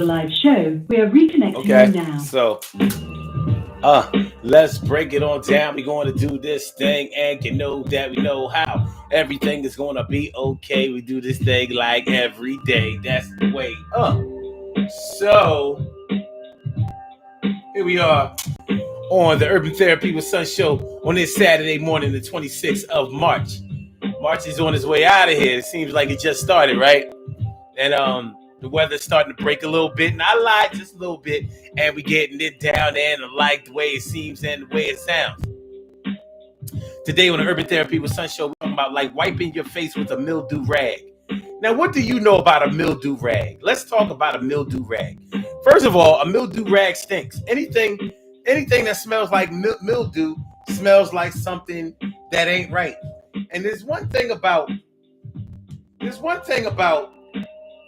live show. We are reconnecting you Okay, now. so let's break it on down. We're going to do this thing, and you know that we know how everything is going to be okay. We do this thing like every day. That's the way. So here we are on the Urban Therapy with Sun show on this Saturday morning, the 26th of March. March is on his way out of here. It seems like it just started, right? And the weather's starting to break a little bit, and I lied just a little bit, and we getting it down there, and I like the way it seems and the way it sounds. Today on the Urban Therapy with Sun show, we're talking about like wiping your face with a mildew rag. Now, what do you know about a mildew rag? Let's talk about a mildew rag. First of all, a mildew rag stinks. Anything that smells like mildew smells like something that ain't right. And there's one thing about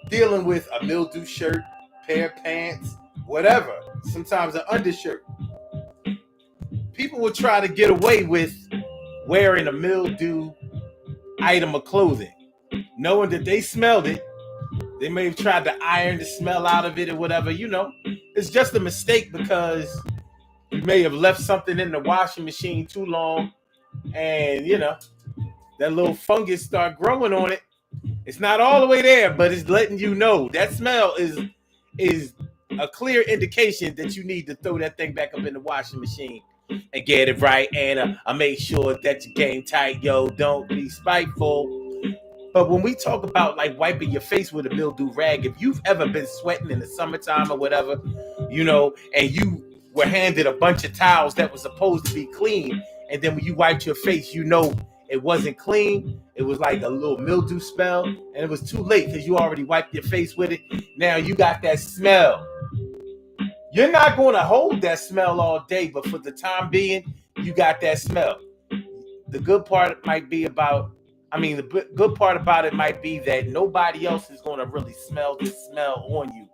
dealing with a mildew shirt, pair of pants, whatever, sometimes an undershirt. People will try to get away with wearing a mildew item of clothing, knowing that they smelled it. They may have tried to iron the smell out of it or whatever. It's just a mistake because you may have left something in the washing machine too long, and that little fungus start growing on it. It's not all the way there, but it's letting you know that smell is a clear indication that you need to throw that thing back up in the washing machine and get it right. And I make sure that your game tight, yo. Don't be spiteful. But when we talk about like wiping your face with a mildew rag, if you've ever been sweating in the summertime or whatever, and you were handed a bunch of towels that were supposed to be clean, and then when you wiped your face, it wasn't clean. It was like a little mildew smell, and it was too late because you already wiped your face with it. Now you got that smell. You're not going to hold that smell all day, but for the time being, you got that smell. The good part might be the good part about it might be that nobody else is going to really smell this smell on you,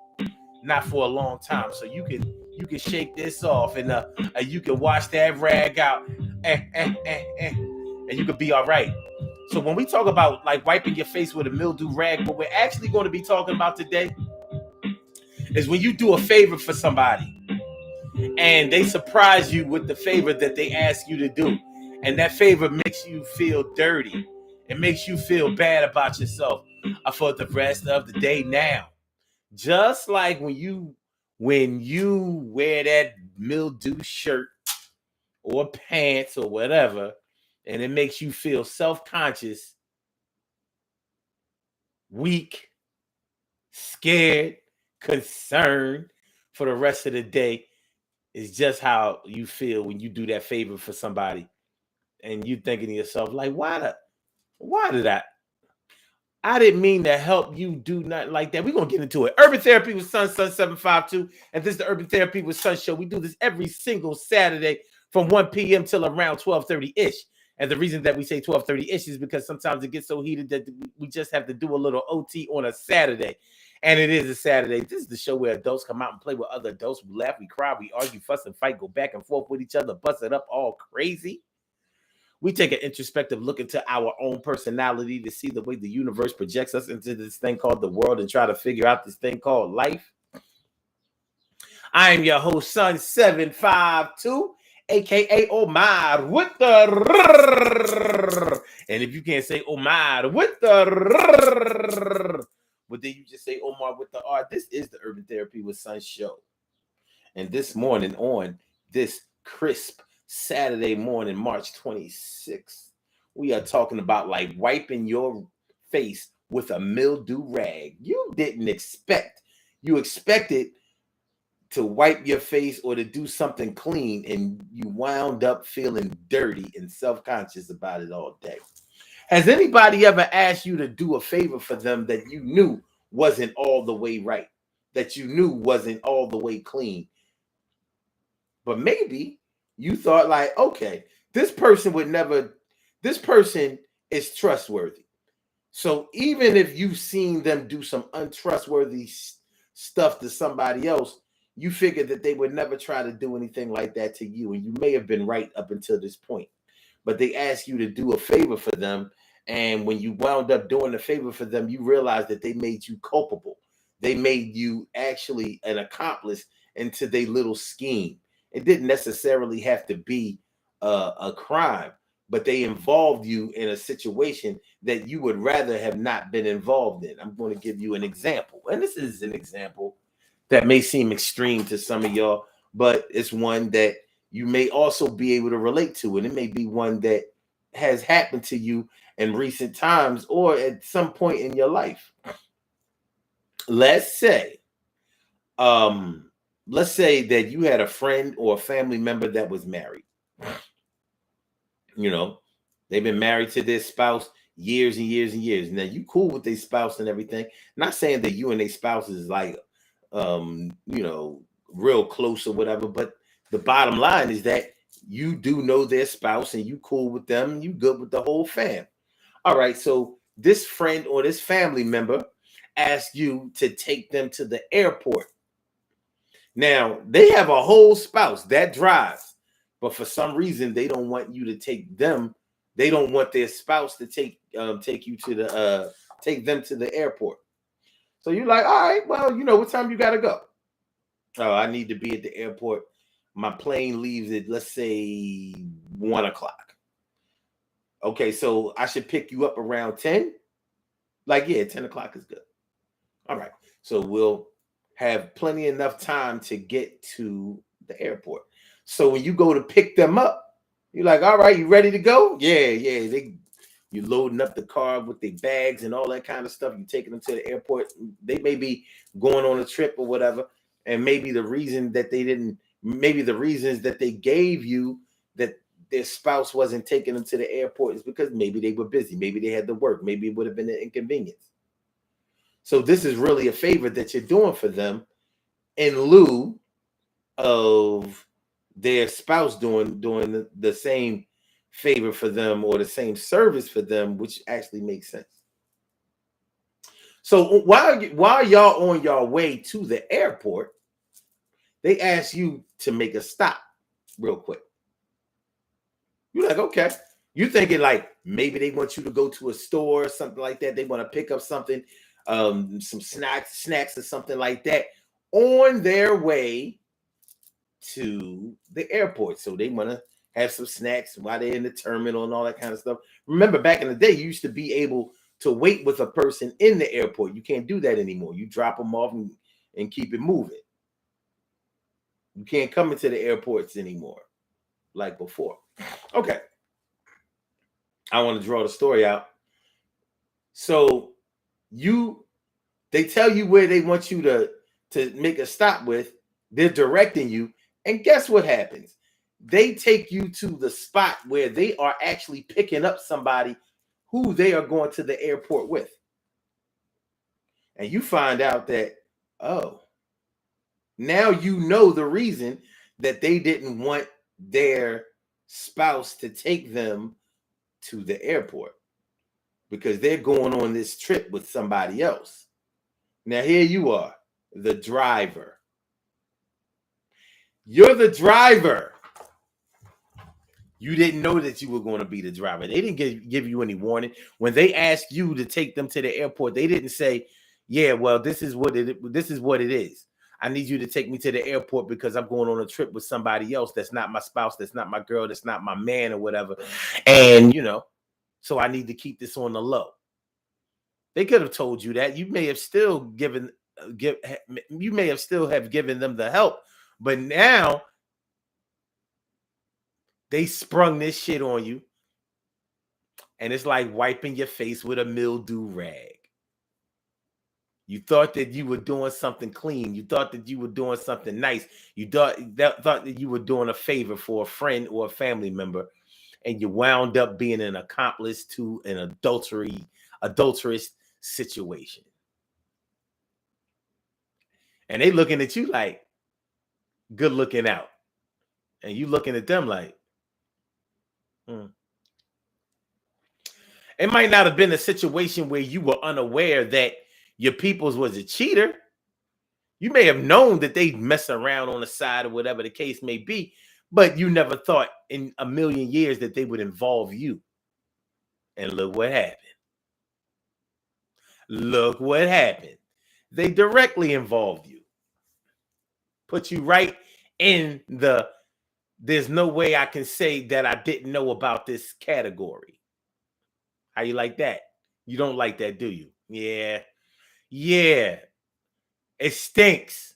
not for a long time. So you can shake this off, and you can wash that rag out, and you could be all right. So when we talk about like wiping your face with a mildew rag, what we're actually going to be talking about today is when you do a favor for somebody and they surprise you with the favor that they ask you to do. And that favor makes you feel dirty. It makes you feel bad about yourself for the rest of the day now. Just like when you wear that mildew shirt or pants or whatever, and it makes you feel self-conscious, weak, scared, concerned for the rest of the day, is just how you feel when you do that favor for somebody and you thinking to yourself, like, why did I didn't mean to help you do nothing like that. We're going to get into it. Urban Therapy with Sun 752. And this is the Urban Therapy with Sun show. We do this every single Saturday from 1 p.m. till around 12:30-ish. And the reason that we say 12:30-ish is because sometimes it gets so heated that we just have to do a little OT on a Saturday. And it is a Saturday. This is the show where adults come out and play with other adults. We laugh, we cry, we argue, fuss, and fight, go back and forth with each other, bust it up all crazy. We take an introspective look into our own personality to see the way the universe projects us into this thing called the world and try to figure out this thing called life. I am your host, Sun 752, aka Omar with the. And if you can't say Omar with the, but then you just say Omar with the R. This is the Urban Therapy with Sun show. And this morning on this crisp Saturday morning, March 26th, we are talking about like wiping your face with a mildew rag. You expected to wipe your face or to do something clean, and you wound up feeling dirty and self-conscious about it all day. Has anybody ever asked you to do a favor for them that you knew wasn't all the way right, that you knew wasn't all the way clean? But maybe you thought like, okay, this person is trustworthy. So even if you've seen them do some untrustworthy stuff to somebody else, you figured that they would never try to do anything like that to you. And you may have been right up until this point. But they asked you to do a favor for them. And when you wound up doing a favor for them, you realized that they made you culpable. they made you actually an accomplice into their little scheme. It didn't necessarily have to be a crime, but they involved you in a situation that you would rather have not been involved in. I'm going to give you an example. And this is an example that may seem extreme to some of y'all, but it's one that you may also be able to relate to. And it may be one that has happened to you in recent times or at some point in your life. Let's say that you had a friend or a family member that was married. You know, they've been married to their spouse years and years and years. Now you cool with their spouse and everything. Not saying that you and their spouse is like real close or whatever, but the bottom line is that you do know their spouse and you cool with them and you good with the whole fam. All right, so this friend or this family member asked you to take them to the airport. Now, they have a whole spouse that drives, but for some reason they don't want you to take them. They don't want their spouse to take them to the airport. So you're like, all right, well, what time you got to go? Oh, I need to be at the airport. My plane leaves at, let's say, 1 o'clock. Okay, so I should pick you up around 10? Like, yeah, 10 o'clock is good. All right, so we'll have plenty enough time to get to the airport. So when you go to pick them up, you're like, all right, you ready to go? Yeah. You're loading up the car with their bags and all that kind of stuff. You're taking them to the airport. They may be going on a trip or whatever. And maybe the reasons that they gave you that their spouse wasn't taking them to the airport is because maybe they were busy. Maybe they had to work. Maybe it would have been an inconvenience. So this is really a favor that you're doing for them in lieu of their spouse doing the same favor for them or the same service for them, which actually makes sense. So while y'all on your way to the airport, they ask you to make a stop real quick. You're like, okay. You're thinking like maybe they want you to go to a store or something like that. They want to pick up something, some snacks or something like that on their way to the airport. So they want to have some snacks while they're in the terminal and all that kind of stuff. Remember, back in the day, you used to be able to wait with a person in the airport. You can't do that anymore. You drop them off and keep it moving. You can't come into the airports anymore like before. Okay. I want to draw the story out. So they tell you where they want you to make a stop with. They're directing you. And guess what happens? They take you to the spot where they are actually picking up somebody who they are going to the airport with. And you find out that, oh, now you know the reason that they didn't want their spouse to take them to the airport, because they're going on this trip with somebody else. Now here you are, the driver. You're the driver. You didn't know that you were going to be the driver. They didn't give you any warning. When they asked you to take them to the airport, they didn't say, yeah, well, this is what it is. I need you to take me to the airport because I'm going on a trip with somebody else that's not my spouse, that's not my girl, that's not my man or whatever. And, so I need to keep this on the low. They could have told you that. You may have still given them the help. But now they sprung this shit on you. And it's like wiping your face with a mildew rag. You thought that you were doing something clean. You thought that you were doing something nice. You thought that you were doing a favor for a friend or a family member. And you wound up being an accomplice to an adulterous situation. And they looking at you like, good looking out. And you looking at them like, It might not have been a situation where you were unaware that your peoples was a cheater. You may have known that they'd mess around on the side or whatever the case may be, but you never thought in a million years that they would involve you. And look what happened. They directly involve you. Put you right in the there's no way I can say that I didn't know about this category. How you like that? You don't like that, do you? Yeah. Yeah. It stinks.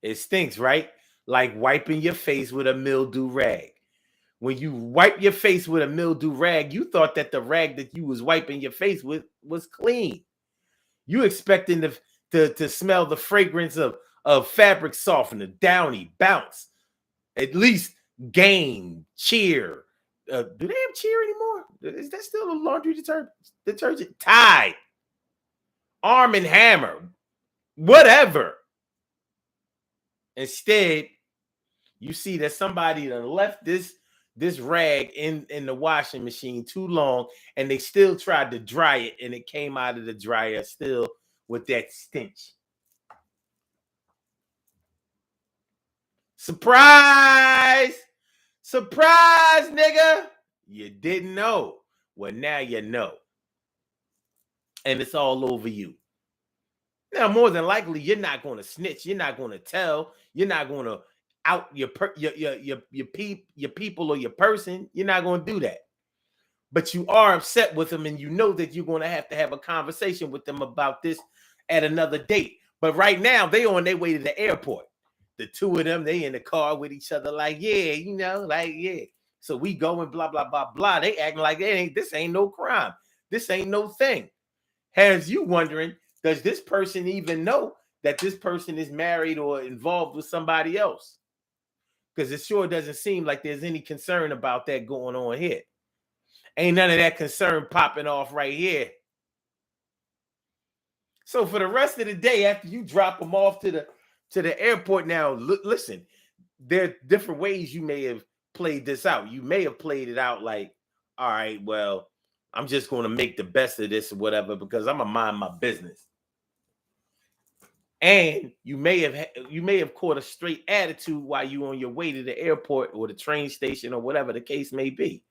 It stinks, right? Like wiping your face with a mildew rag. When you wipe your face with a mildew rag, you thought that the rag that you was wiping your face with was clean. You expecting to smell the fragrance of fabric softener, Downy, Bounce, at least Gain, Cheer. Do they have Cheer anymore? Is that still a laundry detergent? Tide, Arm and Hammer, whatever. Instead, you see that somebody done left this rag in the washing machine too long, and they still tried to dry it, and it came out of the dryer still with that stench. Surprise! Surprise, nigga! You didn't know. Well, now you know. And it's all over you. Now, more than likely, you're not going to snitch. You're not going to tell. You're not going to out your people or your person. You're not going to do that. But you are upset with them, and you know that you're going to have a conversation with them about this at another date. But right now, they on their way to the airport. The two of them, they in the car with each other, like, yeah, you know, like, yeah. So we going blah, blah, blah, blah. They acting like this ain't no crime. This ain't no thing. Has you wondering, does this person even know that this person is married or involved with somebody else? Because it sure doesn't seem like there's any concern about that going on here. Ain't none of that concern popping off right here. So for the rest of the day, after you drop them off to the airport, now listen, there are different ways you may have played this out. You may have played it out like, all right, well, I'm just going to make the best of this or whatever because I'm gonna mind my business. And you may have caught a straight attitude while you on your way to the airport or the train station or whatever the case may be.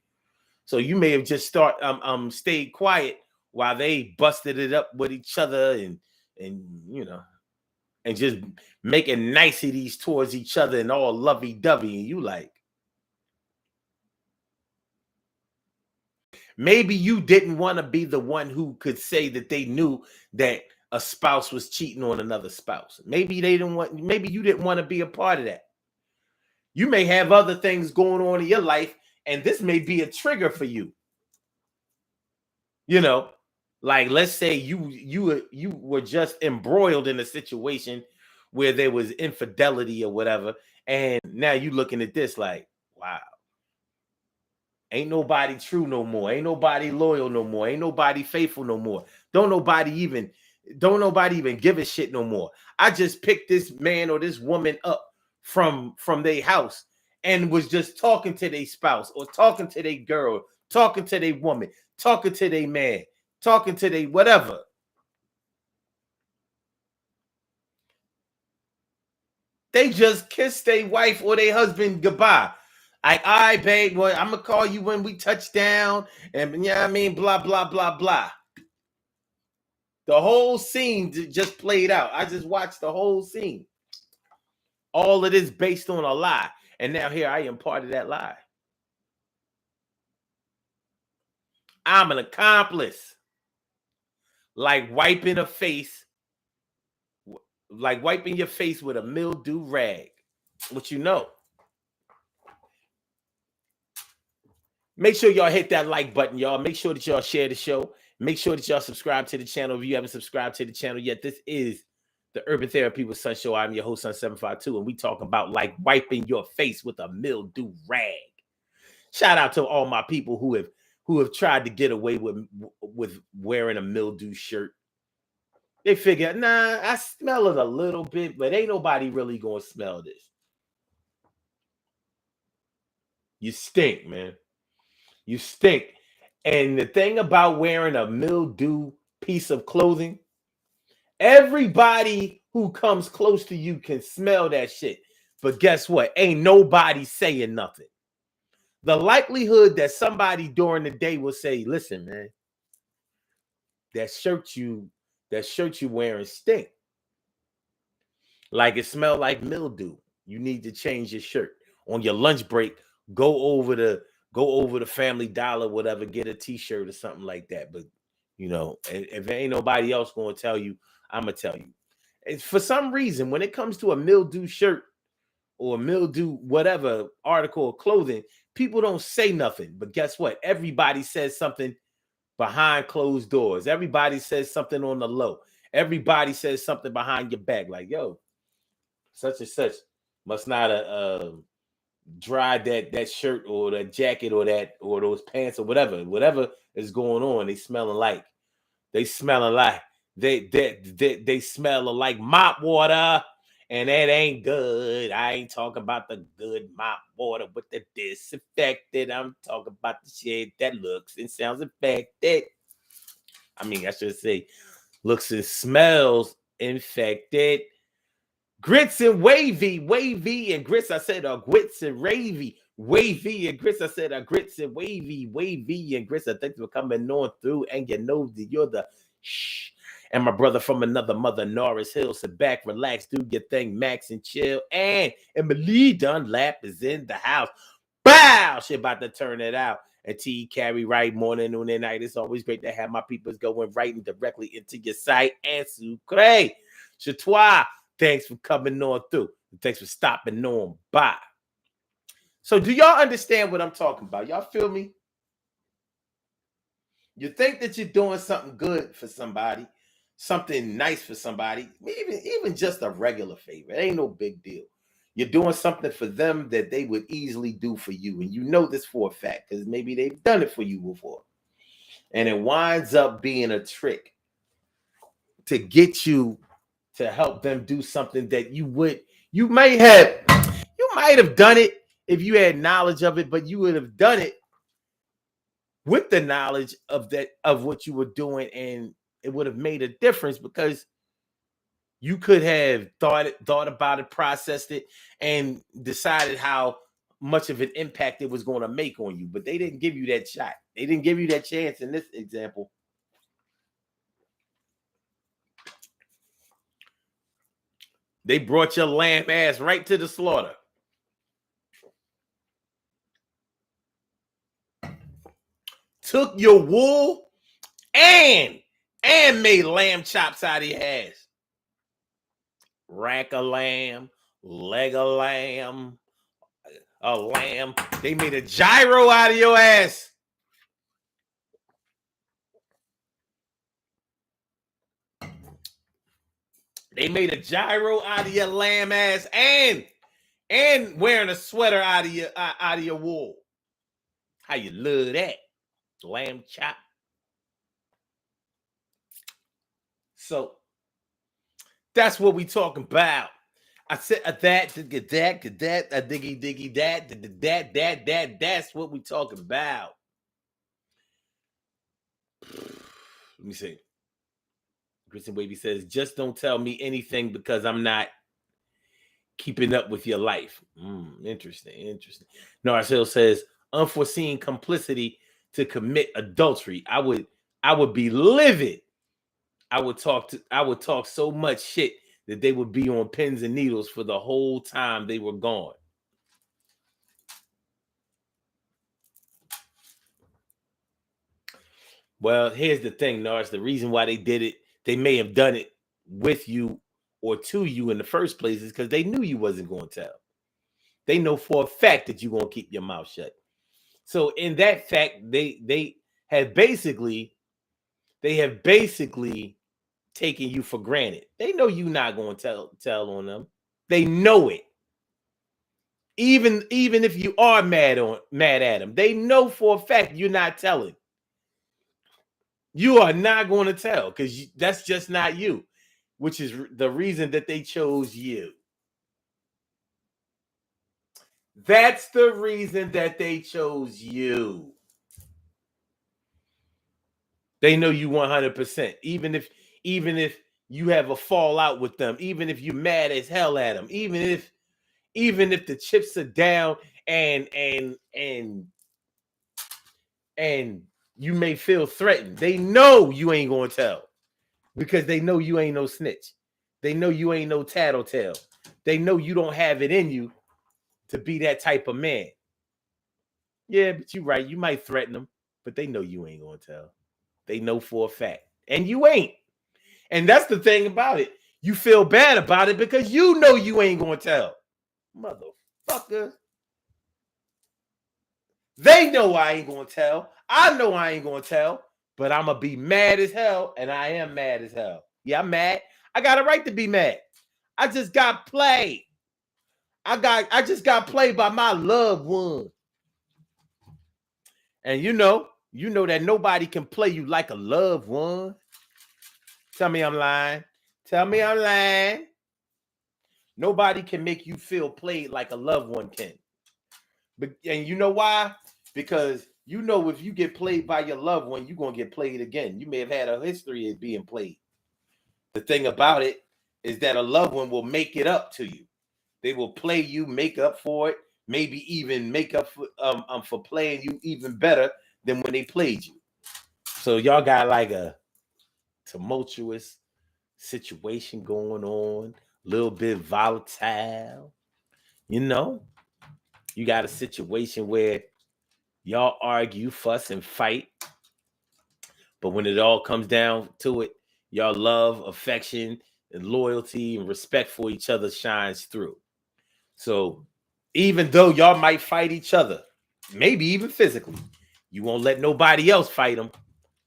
So you may have just stayed quiet while they busted it up with each other and you know, and just making niceties towards each other and all lovey-dovey. And you like, maybe you didn't want to be the one who could say that they knew that a spouse was cheating on another spouse. Maybe you didn't want to be a part of that. You may have other things going on in your life, and this may be a trigger for you. You know, like let's say you were just embroiled in a situation where there was infidelity or whatever, and now you looking at this like, wow, ain't nobody true no more, ain't nobody loyal no more, ain't nobody faithful no more. Don't nobody even give a shit no more. I just picked this man or this woman up from their house and was just talking to their spouse or talking to their girl, talking to their woman, talking to their man, talking to their whatever. They just kissed their wife or their husband goodbye. Like, all right, babe, well, I'm gonna call you when we touch down, and yeah, I mean, blah, blah, blah, blah. The whole scene just played out. I just watched the whole scene. All of this based on a lie. And now here I am part of that lie. I'm an accomplice. Like wiping your face with a mildew rag. What you know. Make sure y'all hit that like button, y'all. Make sure that y'all share the show. Make sure that y'all subscribe to the channel. If you haven't subscribed to the channel yet, this is the Urban Therapy with Sun Show. I'm your host, Sun752, and we talk about like wiping your face with a mildew rag. Shout out to all my people who have tried to get away with wearing a mildew shirt. They figure, nah, I smell it a little bit, but ain't nobody really gonna smell this. You stink, man. You stink. And the thing about wearing a mildew piece of clothing, everybody who comes close to you can smell that shit. But guess what? Ain't nobody saying nothing. The likelihood that somebody during the day will say, listen, man, that shirt you wearing stink. Like it smelled like mildew. You need to change your shirt. On your lunch break, go over the Family Dollar, whatever, get a t-shirt or something like that. But you know, if ain't nobody else gonna tell you, I'm gonna tell you. And for some reason, when it comes to a mildew shirt or mildew whatever article of clothing, people don't say nothing. But guess what? Everybody says something behind closed doors. Everybody says something on the low. Everybody says something behind your back, like, yo, such and such must not have dried that shirt or that jacket or those pants or whatever is going on. They smelling like they smell like mop water, and that ain't good. I ain't talking about the good mop water with the disinfected. I'm talking about the shit that looks and sounds infected. I mean, I should say looks and smells infected. Grits and wavy and grits. I said grits and wavy and grits. I said grits and wavy and grits. I think we're coming on through, and you know that you're the shh. And my brother from another mother, Norris Hill. Sit back, relax, do your thing, Max and chill. And Emily Dunlap is in the house. Bow! She about to turn it out. And T carry right morning, noon, and night. It's always great to have my peoples going right and directly into your site. And sucre. Chatois. Thanks for coming on through. Thanks for stopping on by. So do y'all understand what I'm talking about? Y'all feel me? You think that you're doing something good for somebody, something nice for somebody, even just a regular favor. It ain't no big deal. You're doing something for them that they would easily do for you. And you know this for a fact because maybe they've done it for you before. And it winds up being a trick to get you to help them do something that you might have done it if you had knowledge of it, but you would have done it with the knowledge of what you were doing, and it would have made a difference because you could have thought about it, processed it, and decided how much of an impact it was going to make on you. But they didn't give you that shot. They didn't give you that chance in this example. They brought your lamb ass right to the slaughter. Took your wool and made lamb chops out of your ass. Rack a lamb, leg a lamb, a lamb. They made a gyro out of your ass. They made a gyro out of your lamb ass and wearing a sweater out of your wool. How you love that? Lamb chop. So that's what we talking about. I said that, a diggy, that. That's what we talking about. Let me see. Kristen Wavy says, just don't tell me anything because I'm not keeping up with your life. Interesting. Narcel says, unforeseen complicity to commit adultery. I would be livid. I would talk so much shit that they would be on pins and needles for the whole time they were gone. Well, here's the thing, Nars. The reason why they did it, they may have done it with you or to you in the first place is because they knew you wasn't going to tell. They know for a fact that you're going to keep your mouth shut. So in that fact, they have basically taken you for granted. They know you're not going to tell on them. They know it. Even if you are mad at them, they know for a fact you're not telling. You are not going to tell because that's just not you, which is the reason that they chose you. That's the reason that they chose you. They know you 100%. Even if you have a fallout with them, even if you're mad as hell at them, even if the chips are down and you may feel threatened, they know you ain't gonna tell because they know you ain't no snitch. They know you ain't no tattletale. They know you don't have it in you to be that type of man. Yeah, but you're right. You might threaten them, but they know you ain't gonna tell. They know for a fact. And you ain't. And that's the thing about it. You feel bad about it because you know you ain't gonna tell. Motherfucker. They know I ain't gonna tell. I know I ain't gonna tell, but I'm gonna be mad as hell, and I am mad as hell. Yeah, I'm mad. I got a right to be mad. I just got played. I just got played by my loved one. And you know that nobody can play you like a loved one. Tell me I'm lying. Tell me I'm lying. Nobody can make you feel played like a loved one can. And you know why? Because you know if you get played by your loved one, you're going to get played again. You may have had a history of being played. The thing about it is that a loved one will make it up to you. They will play you, make up for it, maybe even make up for playing you even better than when they played you. So y'all got like a tumultuous situation going on, a little bit volatile. You know, you got a situation where y'all argue, fuss, and fight. But when it all comes down to it, y'all love, affection, and loyalty and respect for each other shines through. So even though y'all might fight each other, maybe even physically, you won't let nobody else fight them.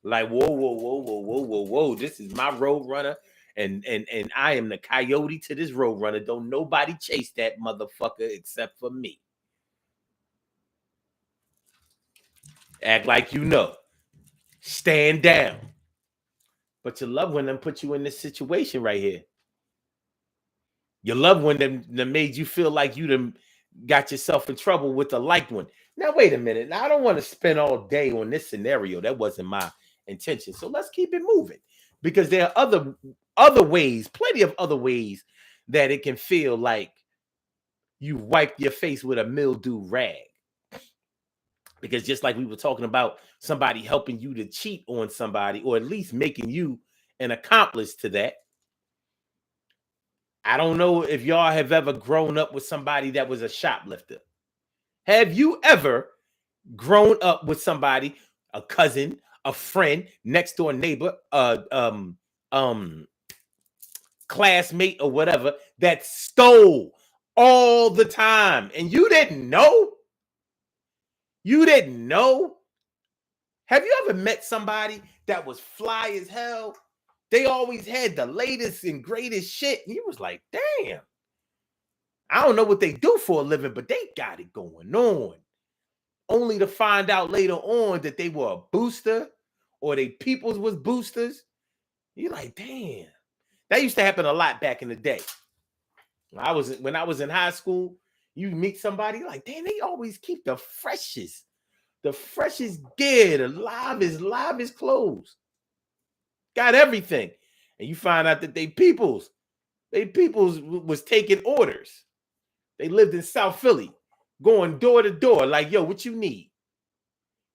Like, whoa. This is my road runner. And I am the coyote to this road runner. Don't nobody chase that motherfucker except for me. Act like you know. Stand down. But your loved one done put you in this situation right here. Your loved one that made you feel like you done got yourself in trouble with a liked one. Now, wait a minute. Now, I don't want to spend all day on this scenario. That wasn't my intention. So let's keep it moving. Because there are other ways, plenty of other ways that it can feel like you wiped your face with a mildew rag. Because just like we were talking about somebody helping you to cheat on somebody, or at least making you an accomplice to that. I don't know if y'all have ever grown up with somebody that was a shoplifter. Have you ever grown up with somebody, a cousin, a friend, next door neighbor, classmate or whatever, that stole all the time and you didn't know? You didn't know? Have you ever met somebody that was fly as hell? They always had the latest and greatest shit. And you was like, damn. I don't know what they do for a living, but they got it going on. Only to find out later on that they were a booster or they peoples was boosters. You're like, damn. That used to happen a lot back in the day. When I was in high school, you meet somebody like, damn, they always keep the freshest gear, the livest clothes. Got everything. And you find out that they peoples was taking orders. They lived in South Philly, going door to door, like, yo, what you need?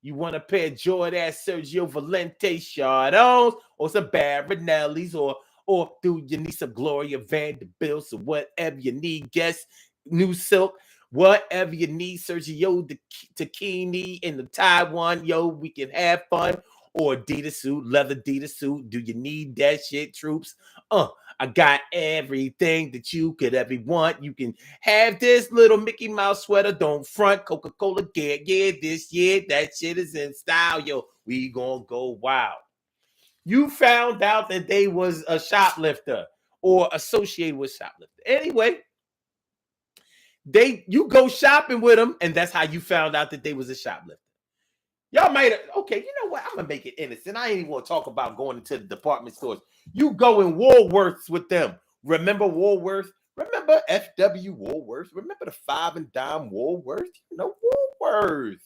You want a pair of Jordache Sergio Valente Chardons or some Baronellis or do you need some Gloria Vanderbilt or whatever you need, guess, New Silk, whatever you need, Sergio Tacchini in the Taiwan, yo, we can have fun. Or Adidas suit, leather Adidas suit. Do you need that shit, troops? I got everything that you could ever want. You can have this little Mickey Mouse sweater. Don't front. Coca-Cola gear. Yeah, this year, that shit is in style, yo. We gonna go wild. You found out that they was a shoplifter or associated with shoplifter. Anyway, you go shopping with them, and that's how you found out that they was a shoplifter. Y'all might have, okay, you know what? I'm going to make it innocent. I ain't even want to talk about going into the department stores. You go in Woolworths with them. Remember Woolworths? Remember F.W. Woolworths? Remember the 5 and dime Woolworths? You know, Woolworths.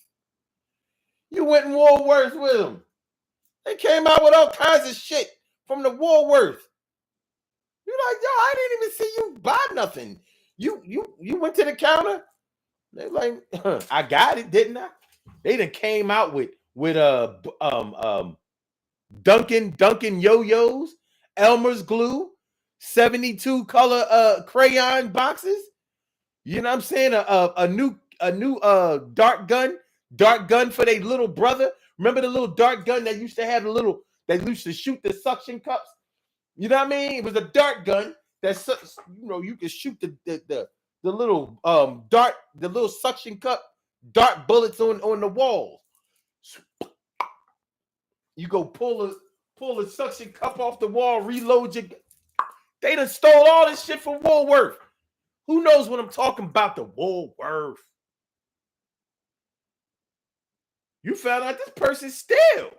You went in Woolworths with them. They came out with all kinds of shit from the Woolworths. You're like, yo, I didn't even see you buy nothing. You went to the counter. They're like, I got it, didn't I? They done came out with Dunkin' yo-yos, Elmer's glue, 72 color crayon boxes. You know what I'm saying? A new dart gun for their little brother. Remember the little dart gun that used to have that used to shoot the suction cups? You know what I mean? It was a dart gun that you could shoot the little the little suction cup dart bullets on the walls. You go pull a suction cup off the wall, reload your. They done stole all this shit from Woolworth. Who knows what I'm talking about? The Woolworth. You found out this person steal,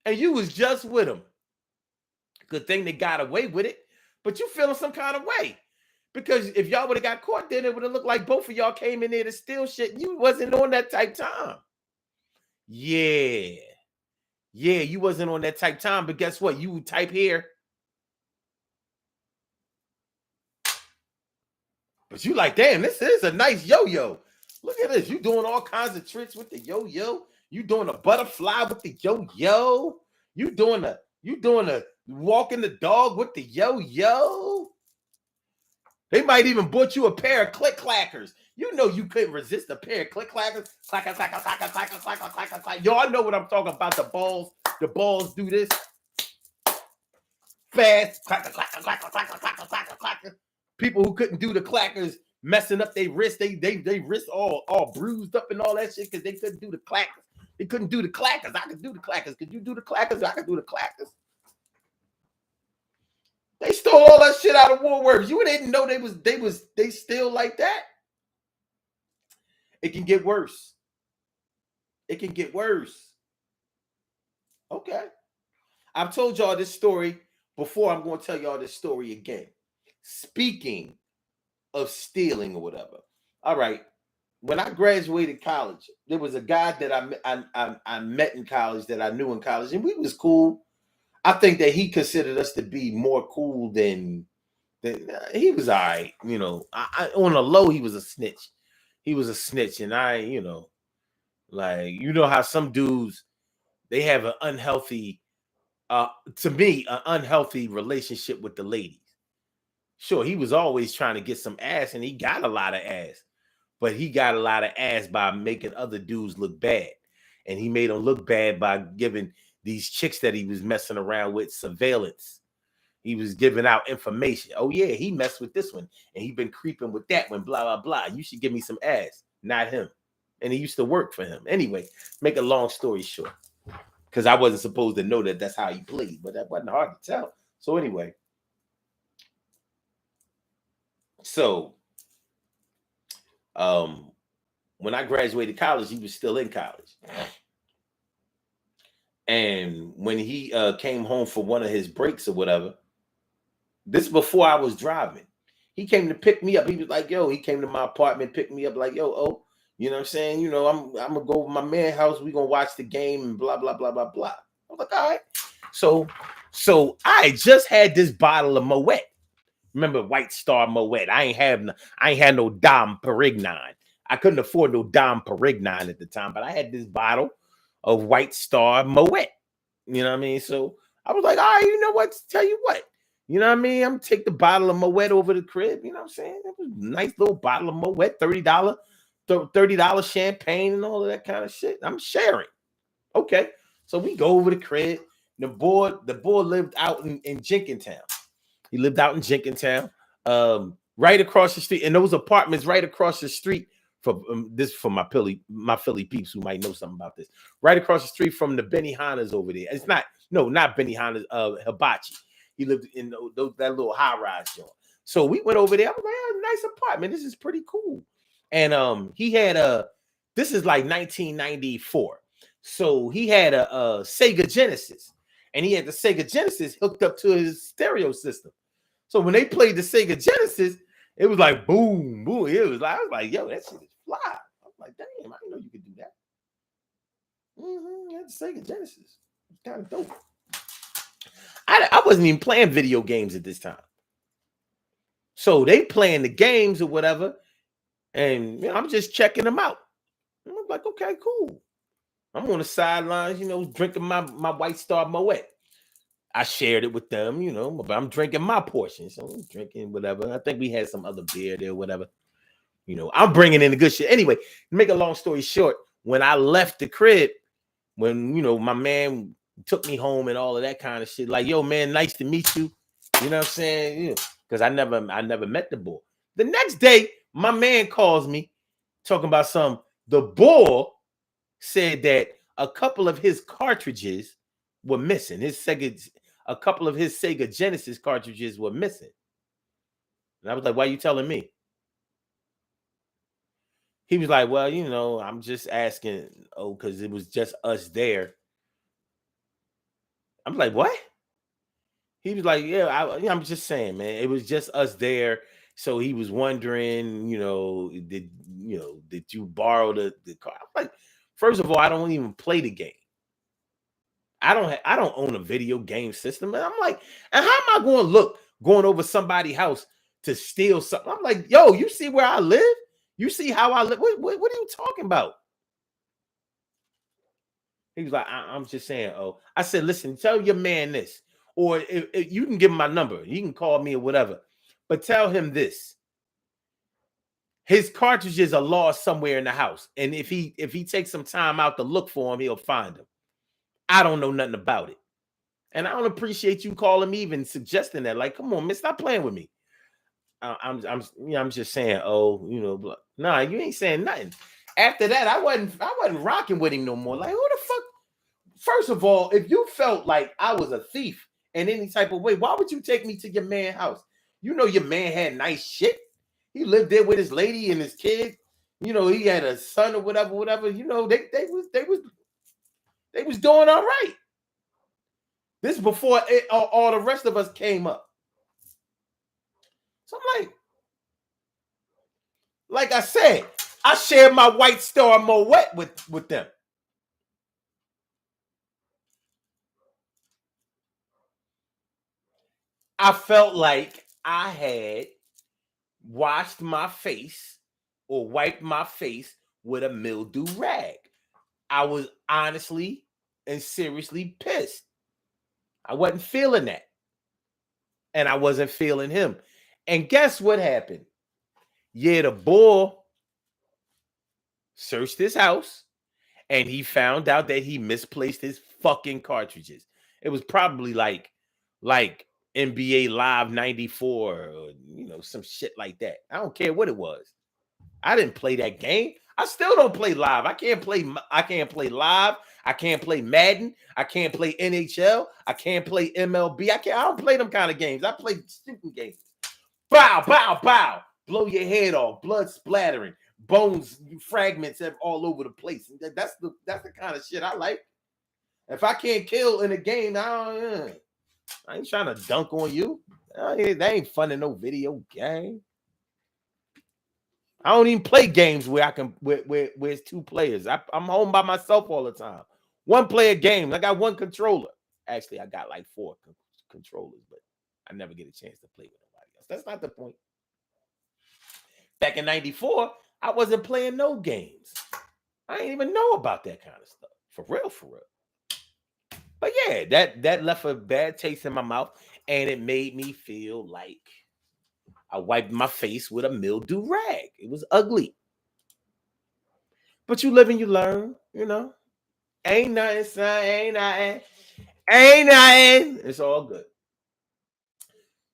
and you was just with him. Good thing they got away with it, but you feeling some kind of way. Because if y'all would have got caught, then it would have looked like both of y'all came in there to steal shit. You wasn't on that type time. Yeah, you wasn't on that type time, but guess what? You would type here. But you like, damn, this is a nice yo-yo. Look at this. You doing all kinds of tricks with the yo-yo. You doing a butterfly with the yo-yo. You doing a walking the dog with the yo-yo. They might even bought you a pair of click-clackers. You know you couldn't resist a pair of click-clackers. Clacker, clacker, clacker, clacker, clacker, clacker, clacker. Y'all know what I'm talking about. The balls do this. Fast. Clacker, clacker, clacker, clacker, clacker, clacker, clacker. People who couldn't do the clackers messing up their wrists. They wrists all bruised up and all that shit because they couldn't do the clackers. They couldn't do the clackers. I could do the clackers. Could you do the clackers? I could do the clackers. They stole all that shit out of Woolworths. You didn't know they still like that. It can get worse. It can get worse. Okay. I've told y'all this story before. I'm going to tell y'all this story again. Speaking of stealing or whatever. All right. When I graduated college, there was a guy that I met in college that I knew in college, and we was cool. I think that he considered us to be more cool than he was all right. You know, I on the low, he was a snitch. He was a snitch. And I, how some dudes, they have an unhealthy, to me, an unhealthy relationship with the ladies. Sure, he was always trying to get some ass, and he got a lot of ass. But he got a lot of ass by making other dudes look bad. And he made them look bad by giving these chicks that he was messing around with surveillance. He was giving out information. Oh, yeah, he messed with this one. And he been creeping with that one, blah, blah, blah. You should give me some ass. Not him. And he used to work for him. Anyway, make a long story short. Because I wasn't supposed to know that that's how he played. But that wasn't hard to tell. So anyway. So, when I graduated college, he was still in college. And when he came home for one of his breaks or whatever, this before I was driving, he came to pick me up. He was like, yo, he came to my apartment, picked me up like, yo, oh, you know what I'm saying? You know, I'm going to go over my man's house. We're going to watch the game and blah, blah, blah, blah, blah. I was like, all right. So I just had this bottle of Moet. Remember White Star Moet? I ain't had no Dom Perignon. I couldn't afford no Dom Perignon at the time, but I had this bottle of White Star Moet. You know what I mean? So I was like, all right, you know what? Tell you what. You know what I mean? I'm gonna take the bottle of Moet over to the crib. You know what I'm saying? It was a nice little bottle of Moet, $30 champagne and all of that kind of shit. I'm sharing. Okay. So we go over the crib. The boy lived out in Jenkintown. He lived out in Jenkintown, right across the street. And those apartments right across the street from this for my Philly peeps who might know something about this. Right across the street from the Benihana's over there. It's not Benihana's, Hibachi. He lived in that little high-rise joint. So we went over there. I was like, oh, nice apartment. This is pretty cool. And he had this is like 1994. So he had a Sega Genesis. And he had the Sega Genesis hooked up to his stereo system. So when they played the Sega Genesis, it was like boom, boom. I was like, yo, that shit is fly. I was like, damn, I didn't know you could do that. That's Sega Genesis. It's kind of dope. I wasn't even playing video games at this time. So they playing the games or whatever, and I'm just checking them out. And I'm like, okay, cool. I'm on the sidelines, drinking my White Star Moet. I shared it with them, you know, but I'm drinking my portion. So I'm drinking whatever. I think we had some other beer there, whatever. You know, I'm bringing in the good shit. Anyway, to make a long story short, when I left the crib, when, you know, my man took me home and all of that kind of shit, like, yo, man, nice to meet you. You know what I'm saying? You know, because I never met the boy. The next day, my man calls me talking about the boy said that a couple of his cartridges were missing. A couple of his Sega Genesis cartridges were missing. And I was like, why are you telling me? He was like, well, you know, I'm just asking, because it was just us there. I'm like, what? He was like, yeah, I'm just saying, man, it was just us there. So he was wondering, you know, did you borrow the car? I'm like, first of all, I don't even play the game. I don't own a video game system. And I'm like, and how am I going over somebody's house to steal something? I'm like, yo, you see where I live? You see how I live? What are you talking about? He was like, I'm just saying, oh. I said, listen, tell your man this. Or if you can give him my number. You can call me or whatever. But tell him this. His cartridges are lost somewhere in the house. And if he takes some time out to look for them, he'll find them. I don't know nothing about it. And I don't appreciate you calling me, even suggesting that. Like, come on, man, stop playing with me. I'm just saying, oh, you know, nah, you ain't saying nothing. After that, I wasn't rocking with him no more. Like, who the fuck? First of all, if you felt like I was a thief in any type of way, why would you take me to your man's house? You know, your man had nice shit. He lived there with his lady and his kid. You know, he had a son or whatever. You know, they was doing all right. This before all the rest of us came up. So I'm like I said, I shared my White Star Moet with them. I felt like I had washed my face or wiped my face with a Mildew rag. I was honestly and seriously pissed. I wasn't feeling that. And I wasn't feeling him. And guess what happened? Yeah, the boy searched his house and he found out that he misplaced his fucking cartridges. It was probably like NBA Live 94 or, you know, some shit like that. I don't care what it was. I didn't play that game. I still don't play live. I can't play live. I can't play Madden. I can't play NHL. I can't play MLB. I don't play them kind of games. I play stupid games. Bow, bow, bow. Blow your head off. Blood splattering. Bones, fragments all over the place. That's the kind of shit I like. If I can't kill in a game, I ain't trying to dunk on you. That ain't fun in no video game. I don't even play games where I can where it's two players. I'm home by myself all the time. One player game. I got one controller. Actually, I got like 4 controllers, but I never get a chance to play with nobody else. That's not the point. Back in '94, I wasn't playing no games. I didn't even know about that kind of stuff. For real. But yeah, that left a bad taste in my mouth, and it made me feel like I wiped my face with a Mildew rag. It was ugly. But you live and you learn, you know. Ain't nothing, son. Ain't nothing. It's all good.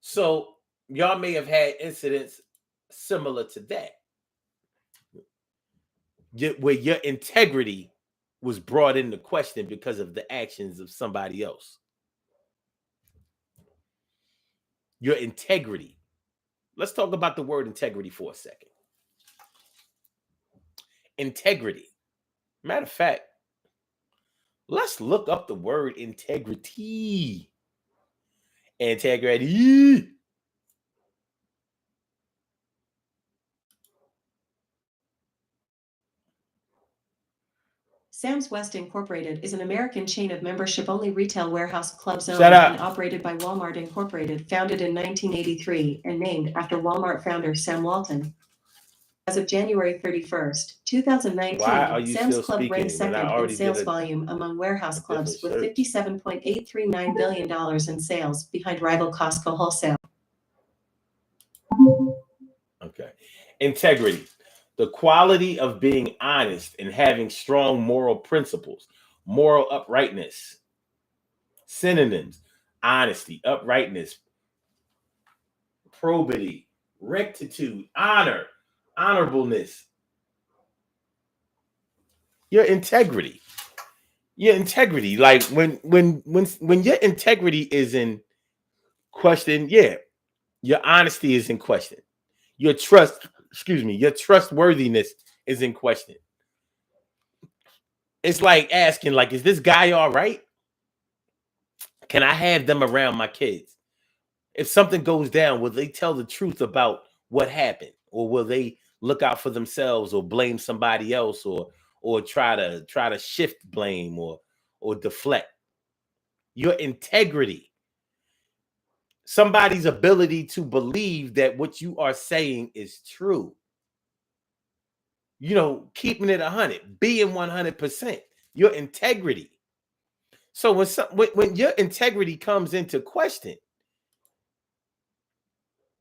So y'all may have had incidents similar to that, where your integrity was brought into question because of the actions of somebody else. Your integrity. Let's talk about the word integrity for a second. Integrity. Matter of fact, let's look up the word integrity. Integrity. Sam's West Incorporated is an American chain of membership-only retail warehouse clubs owned Shut up. and operated by Walmart Incorporated, founded in 1983 and named after Walmart founder Sam Walton. As of January 31st, 2019, Why are you Sam's still Club speaking ranks when I second in already sales did volume among warehouse clubs with different shirt? $57.839 billion in sales, behind rival Costco Wholesale. Okay. Integrity. The quality of being honest and having strong moral principles, moral uprightness. Synonyms: honesty, uprightness, probity, rectitude, honor, honorableness. Your integrity. Your integrity. Like when your integrity is in question, yeah, your honesty is in question. Your your trustworthiness is in question. It's like asking, like, is this guy all right? Can I have them around my kids? If something goes down, will they tell the truth about what happened? Or will they look out for themselves or blame somebody else or try to shift blame or deflect? Your integrity. Somebody's ability to believe that what you are saying is true. You know, keeping it 100, being 100%. Your integrity. So when your integrity comes into question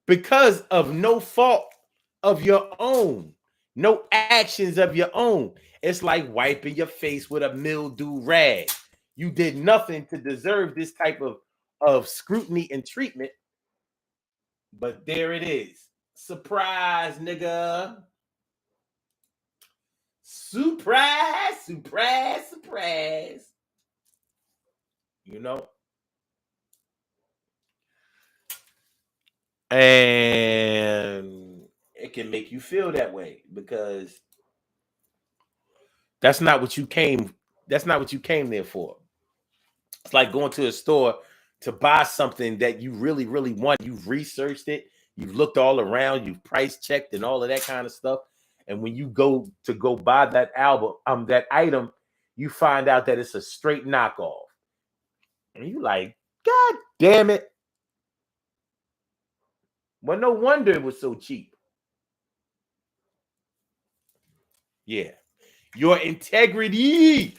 because of no fault of your own, no actions of your own, it's like wiping your face with a mildew rag. You did nothing to deserve this type of scrutiny and treatment, but there it is. Surprise, nigga. Surprise, surprise, surprise. You know? And it can make you feel that way because that's not what you came there for. It's like going to a store to buy something that you really, really want. You've researched it, you've looked all around, you've price checked and all of that kind of stuff. And when you go buy that that item, you find out that it's a straight knockoff. And you like, God damn it. Well, no wonder it was so cheap. Yeah. Your integrity.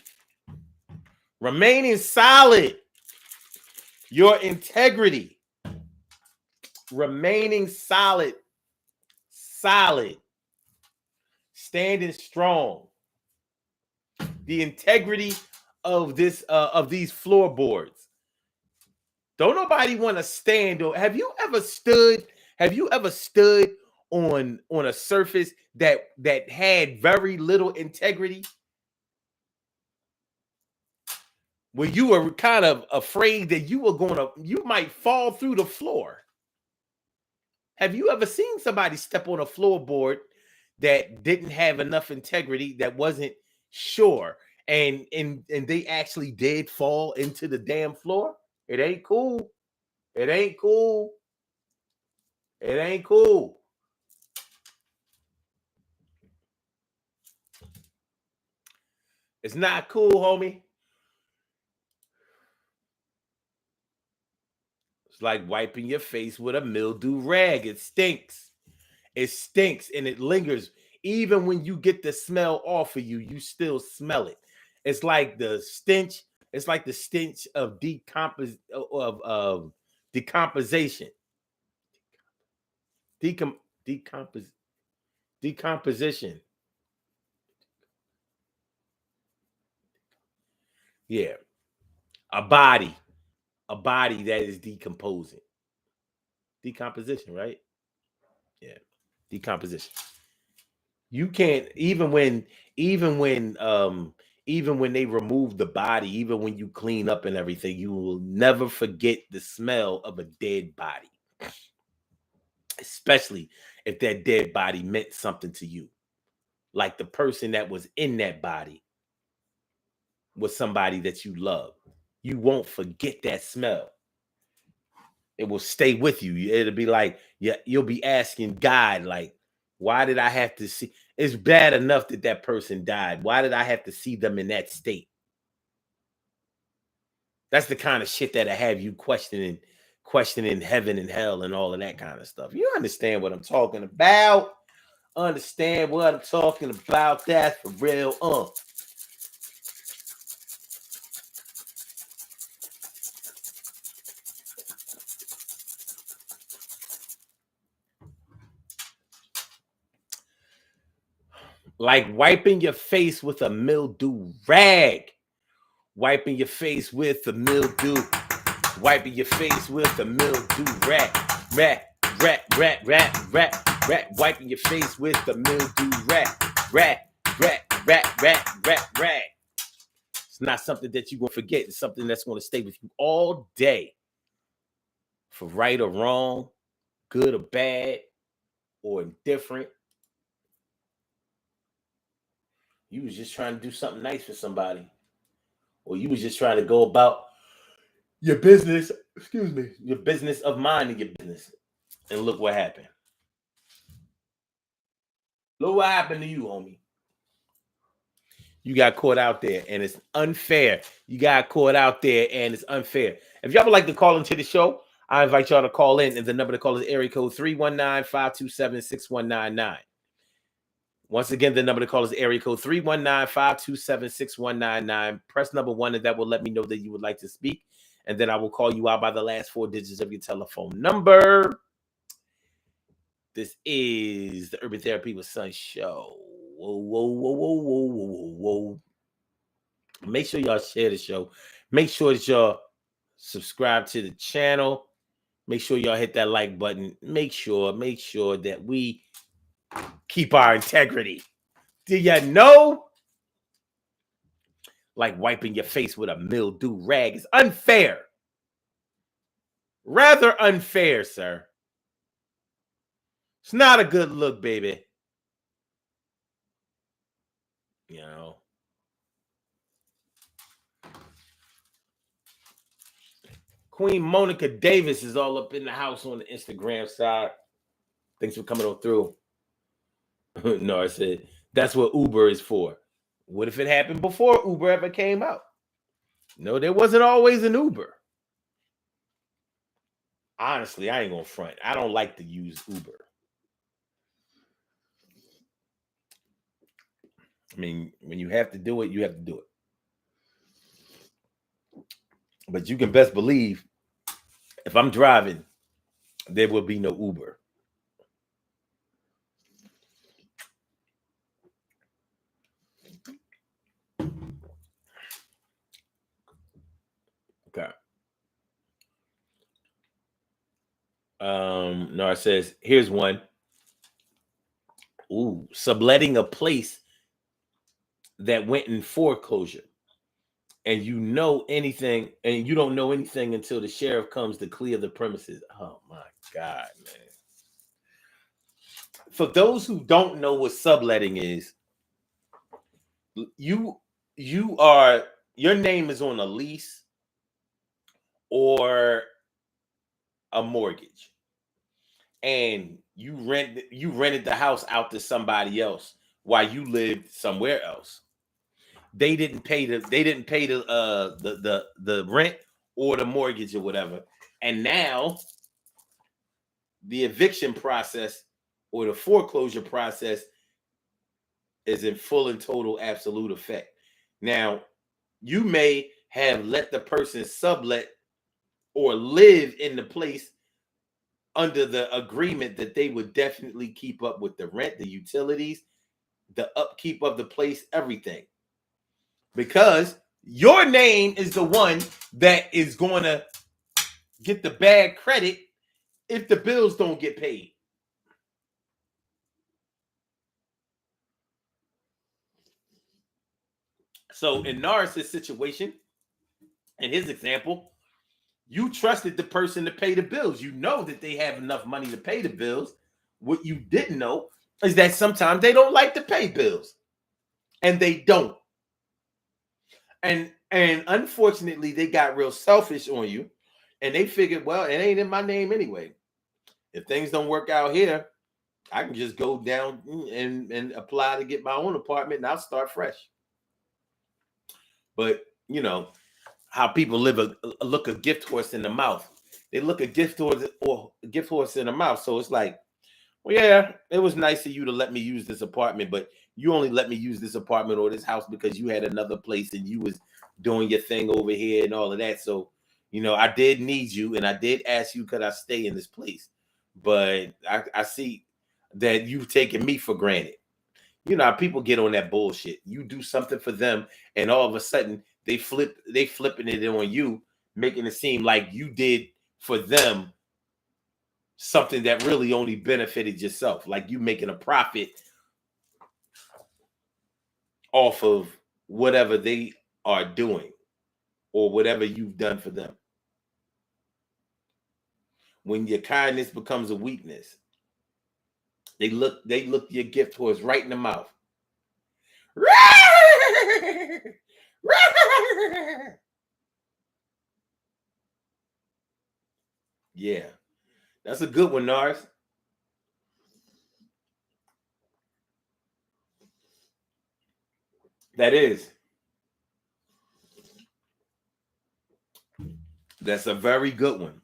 Remaining solid. Your integrity. Remaining solid. Solid. Standing strong. The integrity of these floorboards. Don't nobody want to stand on. Have you ever stood on a surface that had very little integrity? Where you were kind of afraid that you might fall through the floor. Have you ever seen somebody step on a floorboard that didn't have enough integrity, that wasn't sure, and they actually did fall into the damn floor? It ain't cool. It ain't cool. It ain't cool. It's not cool, homie. It's like wiping your face with a mildew rag. It stinks. It stinks and it lingers. Even when you get the smell off of you, you still smell it. It's like the stench. It's like the stench of decomposition. Decomposition. Yeah. A body that is decomposing. Decomposition, right? Yeah. Decomposition. You can't even when they remove the body, even when you clean up and everything, you will never forget the smell of a dead body. Especially if that dead body meant something to you. Like the person that was in that body was somebody that you love. You won't forget that smell. It will stay with you. It'll be like, yeah, you'll be asking God, like, why did I have to see? It's bad enough that person died. Why did I have to see them in that state? That's the kind of shit that'll have you questioning heaven and hell and all of that kind of stuff. You understand what I'm talking about? Understand what I'm talking about? That's for real. Like wiping your face with a mildew rag. Wiping your face with a mildew. Wiping your face with a mildew rag. Rat. Wiping your face with the mildew rat. It's not something that you're going to forget. It's something that's going to stay with you all day. For right or wrong, good or bad, or indifferent. You was just trying to do something nice for somebody. Or you was just trying to go about your business, your business of minding your business. And look what happened. Look what happened to you, homie. You got caught out there and it's unfair. You got caught out there and it's unfair. If y'all would like to call into the show, I invite y'all to call in. And the number to call is area code 319-527-6199. Once again, the number to call is area code 319-527-6199. Press number 1 and that will let me know that you would like to speak. And then I will call you out by the last 4 digits of your telephone number. This is the Urban Therapy with Son show. Whoa. Make sure y'all share the show. Make sure that y'all subscribe to the channel. Make sure y'all hit that like button. Make sure that we keep our integrity. Do you know? Like wiping your face with a mildew rag is unfair. Rather unfair, sir. It's not a good look, baby. You know. Queen Monica Davis is all up in the house on the Instagram side. Thanks for coming on through. No, I said, that's what Uber is for. What if it happened before Uber ever came out? No, there wasn't always an Uber. Honestly, I ain't gonna front. I don't like to use Uber. I mean, when you have to do it, you have to do it. But you can best believe if I'm driving, there will be no Uber. Okay. No, it says, here's one. Ooh, subletting a place that went in foreclosure. And you know anything, and you don't know anything until the sheriff comes to clear the premises. Oh my God, man. For those who don't know what subletting is, your name is on a lease or a mortgage. And you rented the house out to somebody else while you lived somewhere else. They didn't pay the rent or the mortgage or whatever. And now the eviction process or the foreclosure process is in full and total absolute effect. Now, you may have let the person sublet or live in the place under the agreement that they would definitely keep up with the rent, the utilities, the upkeep of the place, everything. Because your name is the one that is going to get the bad credit if the bills don't get paid. So in Norris's situation, in his example, you trusted the person to pay the bills. You know that they have enough money to pay the bills. What you didn't know is that sometimes they don't like to pay bills. And they don't. And unfortunately, they got real selfish on you. And they figured, well, it ain't in my name anyway. If things don't work out here, I can just go down and apply to get my own apartment and I'll start fresh. But, you know, how people look a gift horse in the mouth. They look a gift horse in the mouth. So it's like, Well, yeah, it was nice of you to let me use this apartment, but you only let me use this apartment or this house because you had another place and you was doing your thing over here and all of that. So, I did need you and I did ask you, could I stay in this place? But I see that you've taken me for granted. How people get on that bullshit. You do something for them, and all of a sudden they flipping it on you, making it seem like you did for them something that really only benefited yourself, like you making a profit off of whatever they are doing or whatever you've done for them. When your kindness becomes a weakness, they look your gift horse right in the mouth. Yeah, that's a good one, Nars. That is. That's a very good one.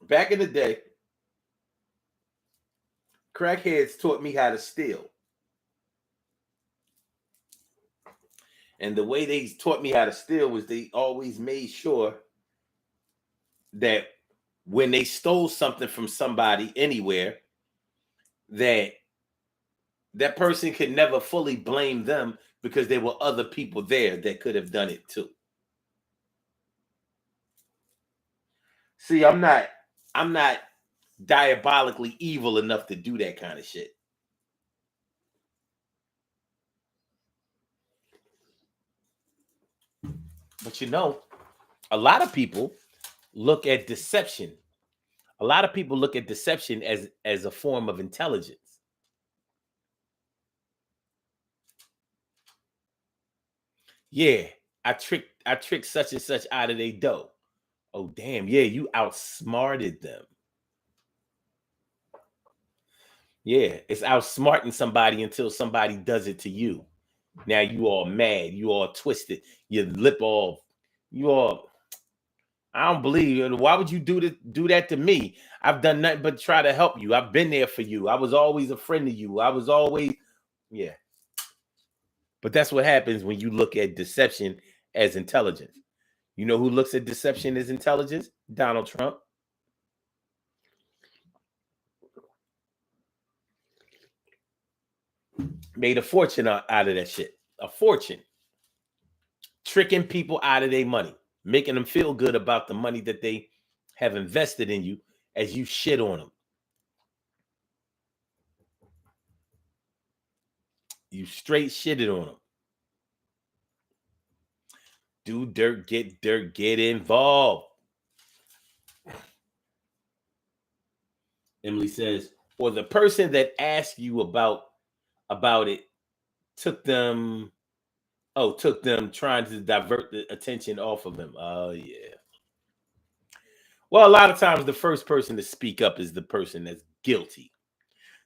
Back in the day, crackheads taught me how to steal. And the way they taught me how to steal was they always made sure that when they stole something from somebody anywhere, that person could never fully blame them because there were other people there that could have done it too. See, I'm not diabolically evil enough to do that kind of shit. But a lot of people look at deception. A lot of people look at deception as a form of intelligence. Yeah, I tricked such and such out of their dough. Oh, damn, yeah, you outsmarted them. Yeah, it's outsmarting somebody until somebody does it to you. Now you all mad, you all twisted, your lip all, I don't believe you. Why would you do that to me? I've done nothing but try to help you. I've been there for you. I was always a friend of you. I was always, yeah. But that's what happens when you look at deception as intelligence. You know who looks at deception as intelligence? Donald Trump. Made a fortune out of that shit. A fortune. Tricking people out of their money. Making them feel good about the money that they have invested in you as you shit on them. You straight shitted on them. Do dirt, get involved. Emily says, or the person that asked you about it took them trying to divert the attention off of him. Oh, yeah. Well, a lot of times the first person to speak up is the person that's guilty.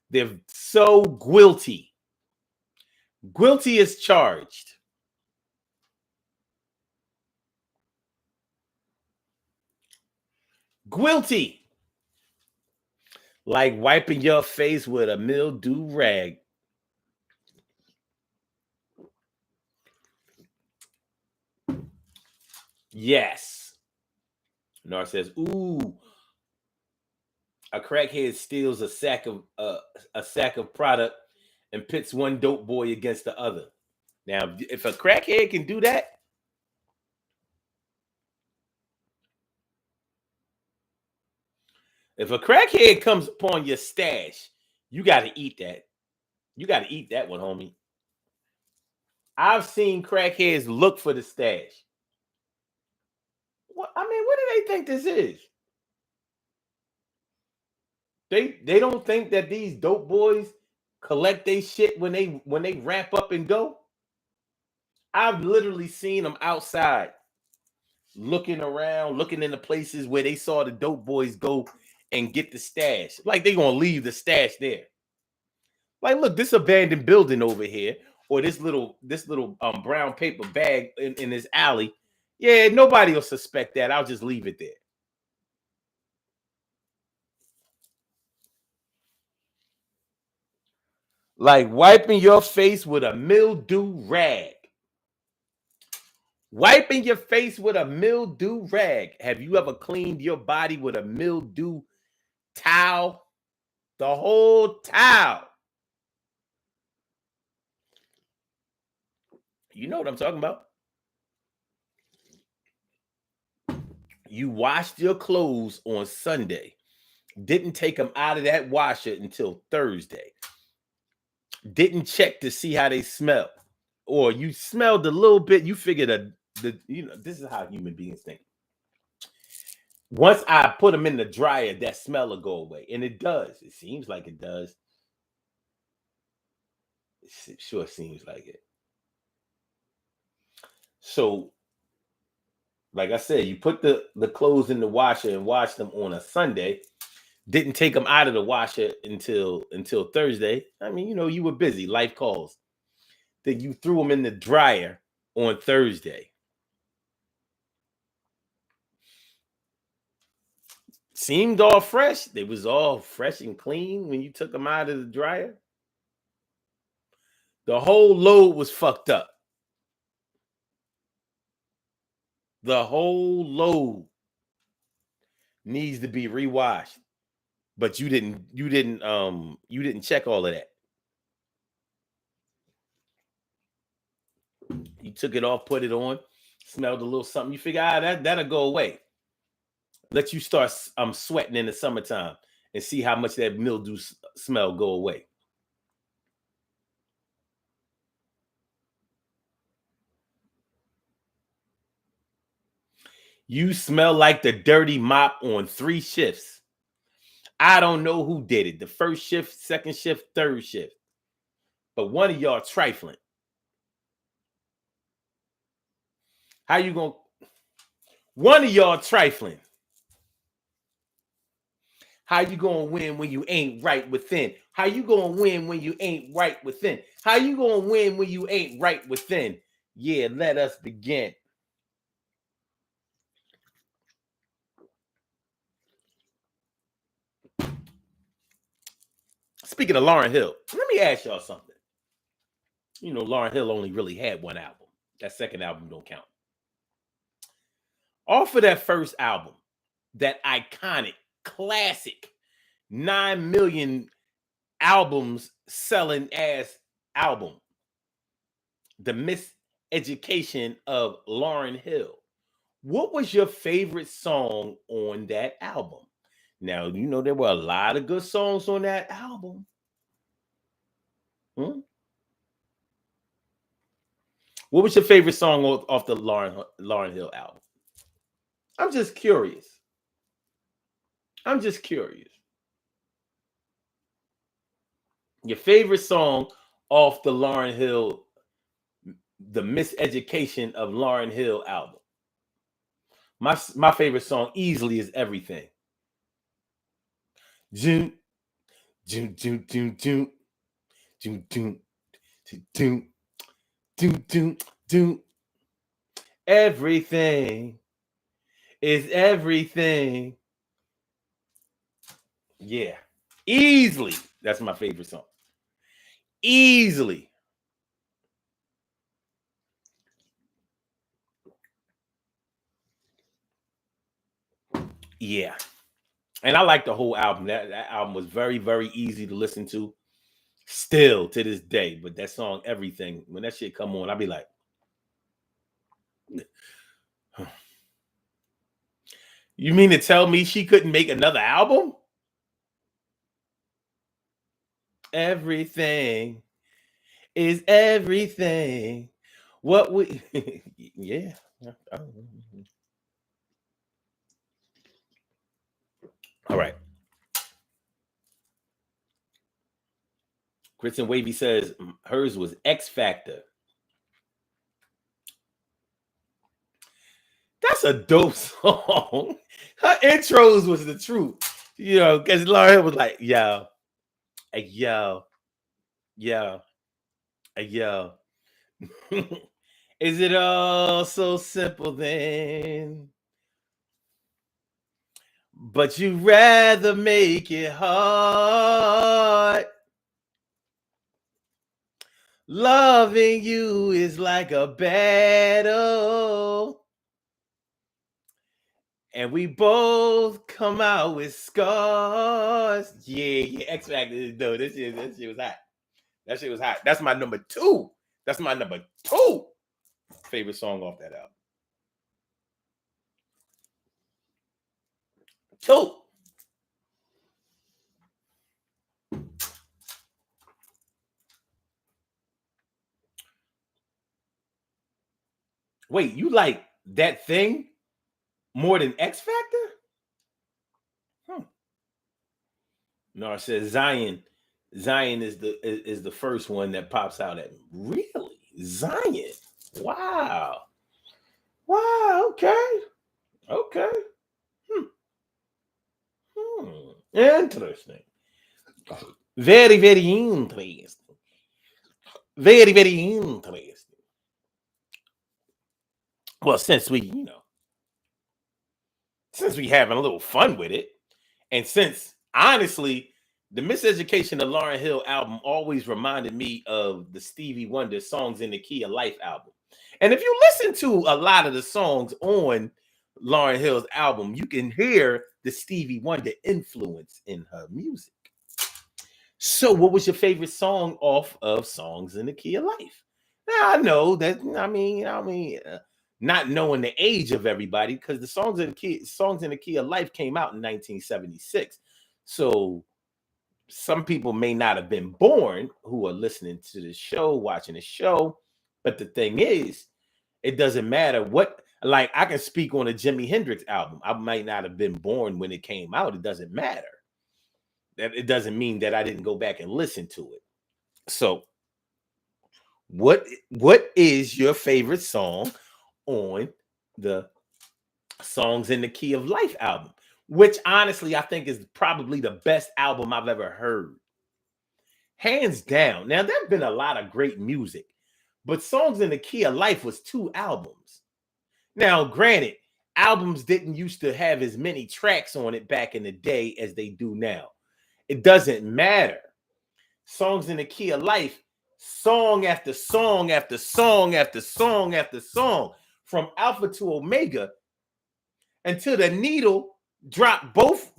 They're so guilty. Guilty is charged. Guilty. Like wiping your face with a mildew rag. Yes. Nar says, ooh, a crackhead steals a sack of product and pits one dope boy against the other. Now, if a crackhead can do that, if a crackhead comes upon your stash, you got to eat that. You got to eat that one, homie. I've seen crackheads look for the stash. What do they think this is? They don't think that these dope boys collect their shit when they wrap up and go. I've literally seen them outside looking around, looking in the places where they saw the dope boys go and get the stash. Like they gonna leave the stash there. Like, look, this abandoned building over here, or this little brown paper bag in this alley. Yeah, nobody will suspect that. I'll just leave it there. Like wiping your face with a mildew rag. Wiping your face with a mildew rag. Have you ever cleaned your body with a mildew towel? The whole towel. You know what I'm talking about. You washed your clothes on Sunday. Didn't take them out of that washer until Thursday. Didn't check to see how they smell. Or you smelled a little bit. You figured this is how human beings think. Once I put them in the dryer, that smell will go away. And it does. It seems like it does. It sure seems like it. So, like I said, you put the clothes in the washer and wash them on a Sunday. Didn't take them out of the washer until Thursday. I mean, you were busy. Life calls. Then you threw them in the dryer on Thursday. Seemed all fresh. They was all fresh and clean when you took them out of the dryer. The whole load was fucked up. The whole load needs to be rewashed. But you didn't check all of that. You took it off, put it on, smelled a little something. You figure, that'll go away. Let you start sweating in the summertime and see how much that mildew smell go away. You smell like the dirty mop on 3 shifts. I don't know who did it. The first shift, second shift, third shift. But one of y'all trifling. How you going to... One of y'all trifling. How you going to win when you ain't right within? How you going to win when you ain't right within? How you going to win when you ain't right within? Yeah, let us begin. Speaking of Lauryn Hill, let me ask y'all something. Lauryn Hill only really had one album. That second album don't count. Off of that first album, that iconic, classic, 9 million albums selling ass album, The Miseducation of Lauryn Hill. What was your favorite song on that album? Now, there were a lot of good songs on that album. What was your favorite song off the Lauryn Hill album? I'm just curious. Your favorite song off the Lauryn Hill, The Miseducation of Lauryn Hill album. My favorite song easily is Everything. June, June, June, June, June, June, June, June, June, June, June. Everything is everything. Yeah, easily. That's my favorite song. Easily. Yeah. And I like the whole album. That album was very, very easy to listen to. Still to this day. But that song, Everything, when that shit come on, I'll be like, you mean to tell me she couldn't make another album? Everything is everything. What we yeah. All right. Kristen Wavy says hers was X Factor. That's a dope song. Her intros was the truth. Because Lauryn Hill was like, yo. Is it all so simple then? But you rather make it hard. Loving you is like a battle. And we both come out with scars. Yeah. X Factor. No, this shit was hot. That shit was hot. That's my number 2. That's my number 2 favorite song off that album. 2. Wait, you like That Thing more than X Factor? No, it says Zion. Zion is the first one that pops out at me. Really? Zion. Wow. Wow. Okay. Interesting. Very, very interesting. Very, very interesting. Well, since we having a little fun with it, and since honestly, the Miseducation of Lauryn Hill album always reminded me of the Stevie Wonder Songs in the Key of Life album. And if you listen to a lot of the songs on Lauryn Hill's album, you can hear the Stevie Wonder influence in her music. So what was your favorite song off of Songs in the Key of Life? Now I know that, not knowing the age of everybody, because the Songs in the Key of Life came out in 1976. So some people may not have been born who are listening to the show, watching the show. But the thing is, it doesn't matter what, like I can speak on a Jimi Hendrix album. I might not have been born when it came out. It doesn't matter. That it doesn't mean that I didn't go back and listen to it. So what is your favorite song on the Songs in the Key of Life album? Which honestly, I think is probably the best album I've ever heard. Hands down. Now, there's been a lot of great music, but Songs in the Key of Life was 2 albums. Now, granted, albums didn't used to have as many tracks on it back in the day as they do now. It doesn't matter. Songs in the Key of Life, song after song after song after song after song, from Alpha to Omega, until the needle dropped both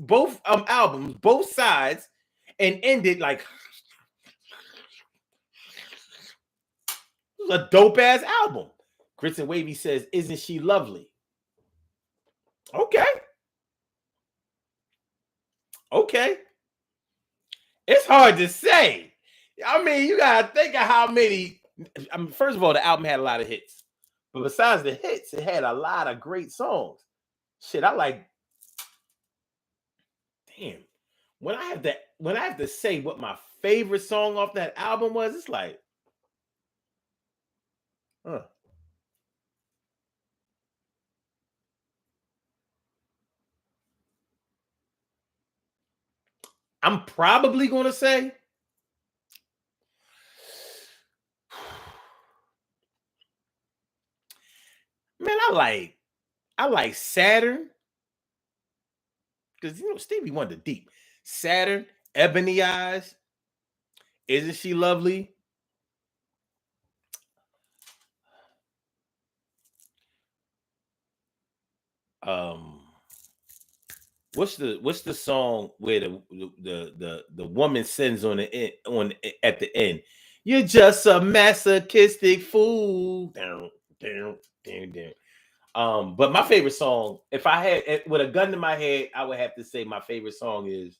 albums, both sides, and ended like a dope ass album. Grits and Wavy says, "Isn't she lovely?" Okay. It's hard to say. I mean, you gotta think of how many. First of all, the album had a lot of hits, but besides the hits, it had a lot of great songs. Shit, I like. Damn, when I have to say what my favorite song off that album was, it's like, I'm probably gonna say, man, I like Saturn, because Stevie Wonder deep. Saturn, Ebony Eyes, Isn't She Lovely? What's the song where the woman sings on at the end? You're just a masochistic fool. Down. But my favorite song, if I had with a gun to my head, I would have to say my favorite song is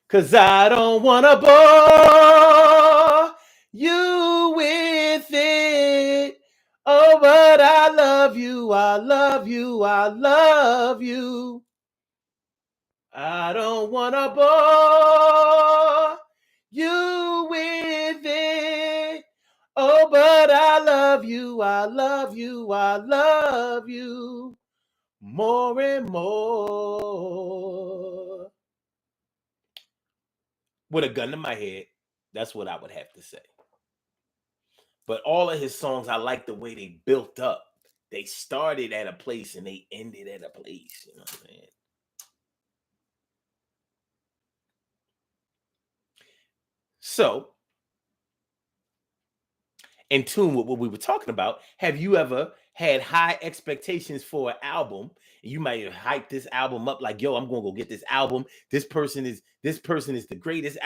"Cause I Don't Wanna Bore You With It. Oh, but I love you, I love you, I love you. I don't wanna bore you with it. Oh, but I love you, I love you, I love you more and more." With a gun to my head, that's what I would have to say. But all of his songs, I like the way they built up. They started at a place and they ended at a place. You know what I'm saying? So, in tune with what we were talking about, have you ever had high expectations for an album? You might have hyped this album up like, yo, I'm gonna go get this album. This person is the greatest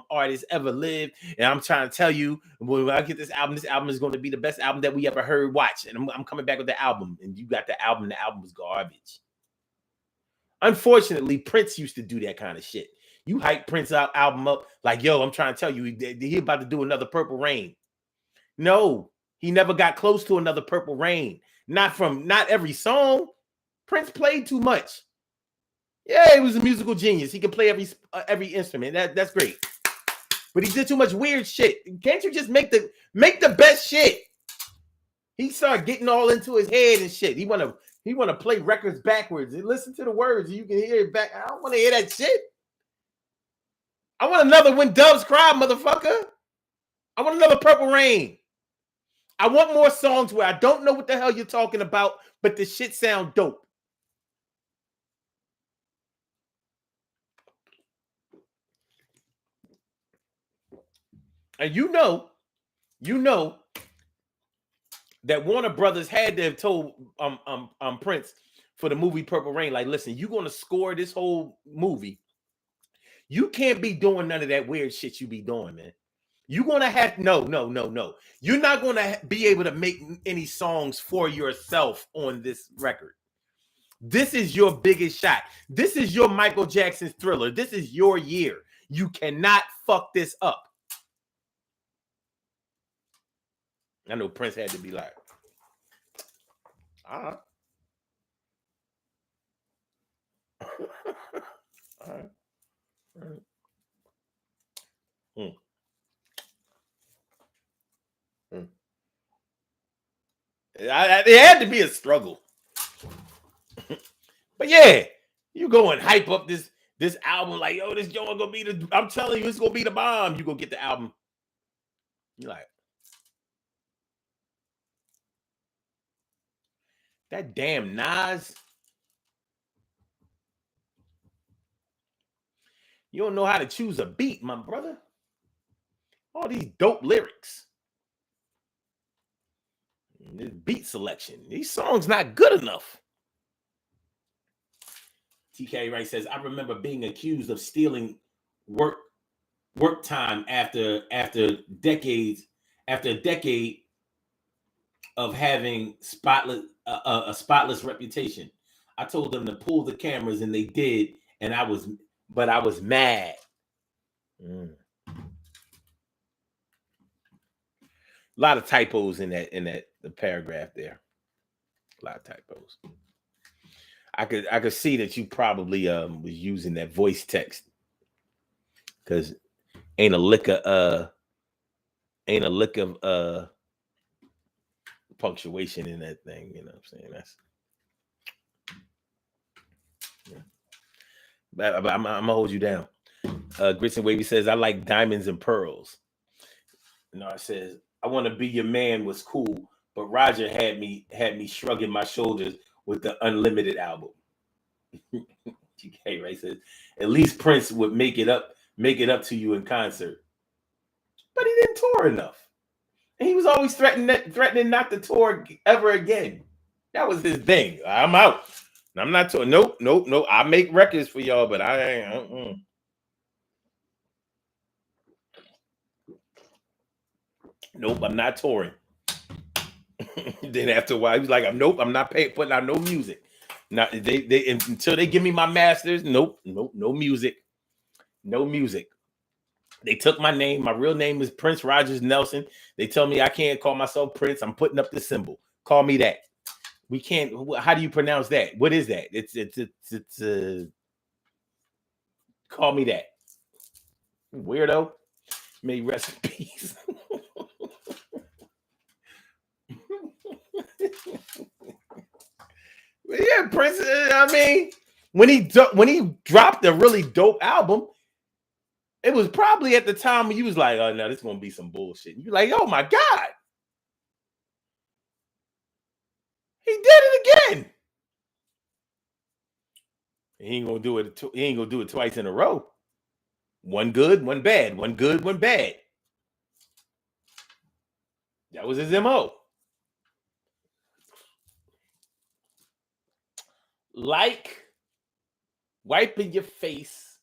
artist ever lived. And I'm trying to tell you, when I get this album is going to be the best album that we ever heard. Watch. And I'm coming back with the album. And you got the album was garbage. Unfortunately, Prince used to do that kind of shit. You hype Prince album up like, yo, I'm trying to tell you, he about to do another Purple Rain. No, he never got close to another Purple Rain. Not every song. Prince played too much. Yeah, he was a musical genius. He could play every instrument. That's great. But he did too much weird shit. Can't you just make the best shit? He started getting all into his head and shit. He wanna play records backwards and listen to the words. You can hear it back. I don't want to hear that shit. I want another When Doves Cry, motherfucker. I want another Purple Rain. I want more songs where I don't know what the hell you're talking about, but the shit sound dope. And you know that Warner Brothers had to have told Prince for the movie Purple Rain, like, listen, you're gonna score this whole movie. You can't be doing none of that weird shit you be doing, man. You're gonna have no. You're not gonna be able to make any songs for yourself on this record. This is your biggest shot. This is your Michael Jackson's Thriller. This is your year. You cannot fuck this up. I know Prince had to be like, all right. All right. All right. It had to be a struggle. But yeah, you go and hype up this album like, yo, this joint gonna be I'm telling you, it's gonna be the bomb. You go get the album. You're like, that damn Nas. You don't know how to choose a beat, my brother. All these dope lyrics. This beat selection. These songs not good enough. TK Wright says, I remember being accused of stealing work time after a decade of having a spotless reputation. I told them to pull the cameras and they did, and I was mad. A lot of typos in the paragraph there. A lot of typos. I could see that you probably was using that voice text, because ain't a lick of punctuation in that thing. You know what I'm saying? That's. Yeah. But I'm gonna hold you down. Grits and Wavy says, I like diamonds and pearls. Nar says, I want to be your man was cool, but Roger had me shrugging my shoulders with the Unlimited album. GK Ray says, at least Prince would make it up to you in concert. But he didn't tour enough. And he was always threatening not to tour ever again. That was his thing. I'm out. I'm not touring. Nope. I make records for y'all, but I ain't. Nope, I'm not touring. Then after a while, he was like, nope, I'm not putting out no music. Not they until they give me my masters. Nope, no music. No music. They took my name. My real name is Prince Rogers Nelson. They tell me I can't call myself Prince. I'm putting up the symbol. Call me that. We can't. How do you pronounce that? What is that? It's call me that. Weirdo. May rest in peace. Yeah, Prince. I mean, when he dropped a really dope album, it was probably at the time when you was like, "Oh no, this is gonna be some bullshit." And you're like, "Oh my god, he did it again." He ain't gonna do it. He ain't gonna do it twice in a row. One good, one bad. One good, one bad. That was his MO. Like wiping your face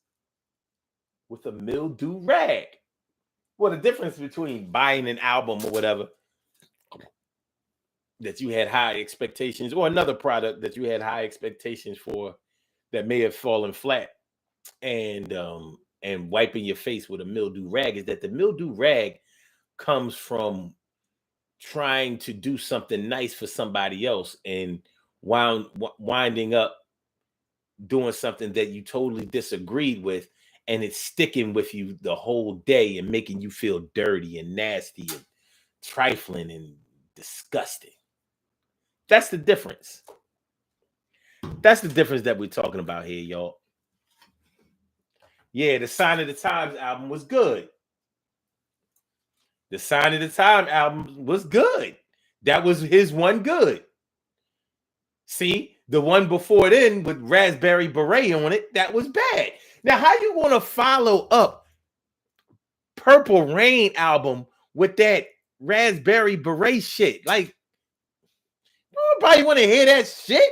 with a mildew rag. Well, the difference between buying an album or whatever that you had high expectations, or another product that you had high expectations for that may have fallen flat, and wiping your face with a mildew rag, is that the mildew rag comes from trying to do something nice for somebody else and winding up doing something that you totally disagreed with, and it's sticking with you the whole day and making you feel dirty and nasty and trifling and disgusting. That's the difference. That's the difference that we're talking about here, y'all. Yeah, the Sign of the Times album was good. The Sign of the Time album was good. That was his one good. See, the one before then with Raspberry Beret on it, that was bad. Now, how you want to follow up Purple Rain album with that Raspberry Beret shit? Like, nobody want to hear that shit?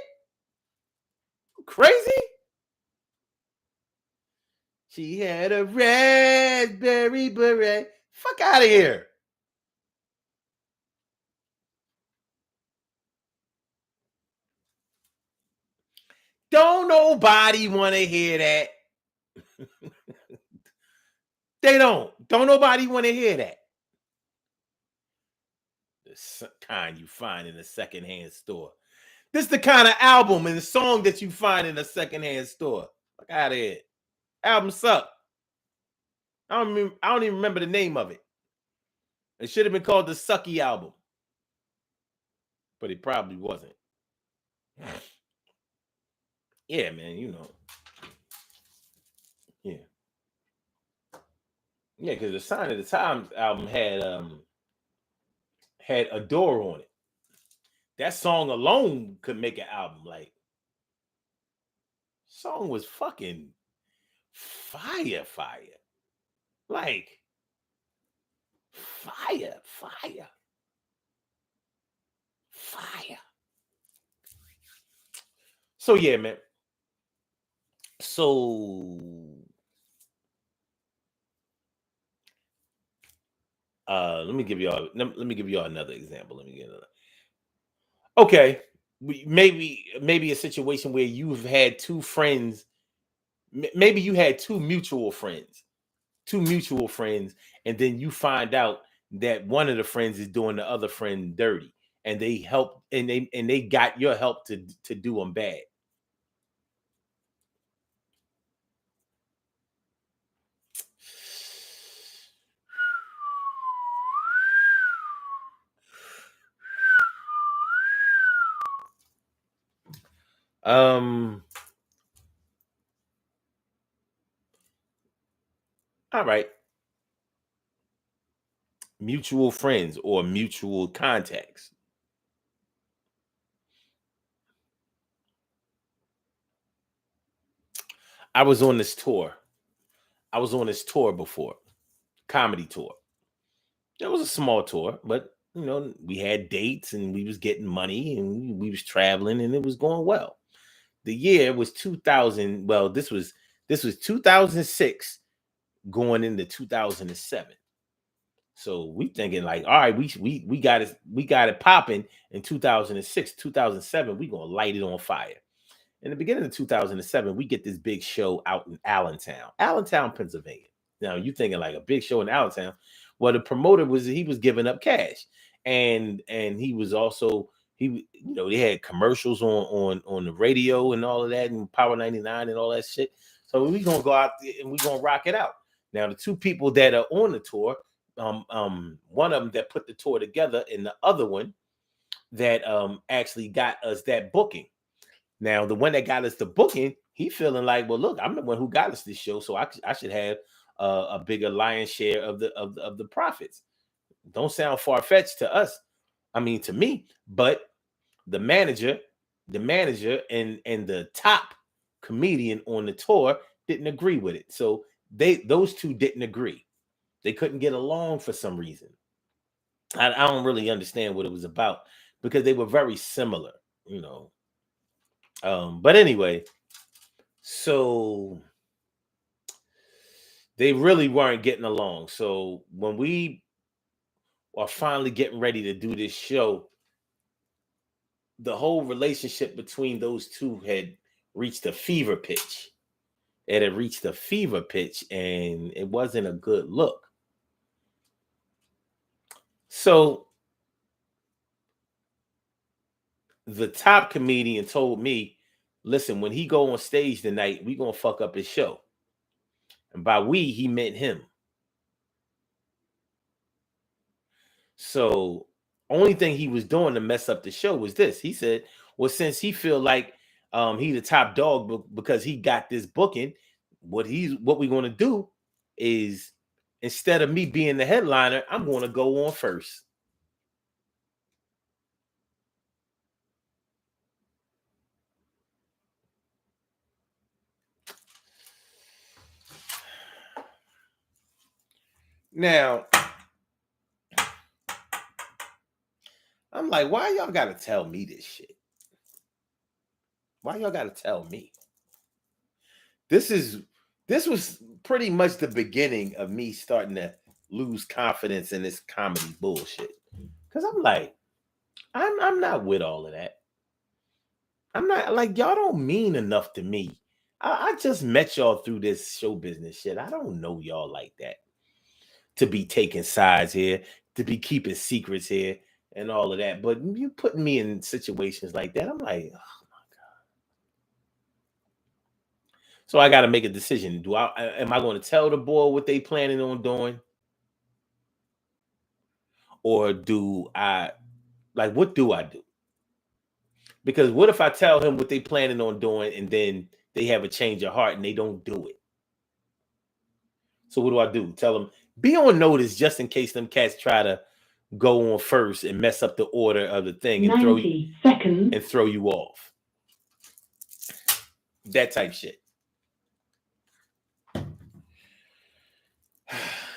Crazy? She had a Raspberry Beret. Fuck out of here. Don't nobody want to hear that. They don't. Don't nobody want to hear that. The kind you find in a secondhand store. This is the kind of album and the song that you find in a secondhand store. Fuck out of here. Album sucked. I don't even remember the name of it. It should have been called the Sucky album. But it probably wasn't. Yeah, man, you know. Yeah. Yeah, because the Sign of the Times album had Adore on it. That song alone could make an album. Like, song was fucking fire. Like, fire. So yeah, man. So let me give y'all another example. Okay, maybe a situation where you've had two friends. Maybe you had two mutual friends, and then you find out that one of the friends is doing the other friend dirty, and they help, and they got your help to do them bad. All right. Mutual friends or mutual contacts. I was on this tour before, comedy tour. It was a small tour, but you know, we had dates and we was getting money and we was traveling and it was going well. The year was 2000. Well, this was 2006 going into 2007. So we thinking like, all right, we got it popping in 2006, 2007. We gonna light it on fire. In the beginning of 2007, we get this big show out in Allentown, Pennsylvania. Now you thinking like a big show in Allentown. Well, the promoter was giving up cash, and he was also they had commercials on the radio and all of that, and Power 99 and all that shit. So we gonna go out there and we gonna rock it out. Now the two people that are on the tour, one of them that put the tour together, and the other one that actually got us that booking. Now, the one that got us the booking, he feeling like, well, look, I'm the one who got us this show, so I should have a bigger lion's share of the profits. Don't sound far-fetched to us. I mean, to me, but the manager and the top comedian on the tour didn't agree with it. So those two didn't agree. They couldn't get along for some reason. I don't really understand what it was about because they were very similar, you know. But anyway, so they really weren't getting along. So when we are finally getting ready to do this show, the whole relationship between those two had reached a fever pitch. It had reached a fever pitch, and it wasn't a good look. So the top comedian told me, listen, when he go on stage tonight, we gonna fuck up his show. And by we, he meant him. So only thing he was doing to mess up the show was this. He said, well, since he feel like he the top dog because he got this booking, what we're going to do is, instead of me being the headliner, I'm going to go on first. Now, I'm like, why y'all got to tell me this shit? Why y'all got to tell me? This was pretty much the beginning of me starting to lose confidence in this comedy bullshit. Because I'm like, I'm not with all of that. I'm not, like, y'all don't mean enough to me. I just met y'all through this show business shit. I don't know y'all like that. To be taking sides here, to be keeping secrets here, and all of that. But you putting me in situations like that, I'm like, oh my God. So I got to make a decision. Am I going to tell the boy what they planning on doing? Or do I, like, what do I do? Because what if I tell him what they planning on doing and then they have a change of heart and they don't do it? So what do? Tell them, be on notice just in case them cats try to go on first and mess up the order of the thing and 90 seconds and throw you off. That type shit.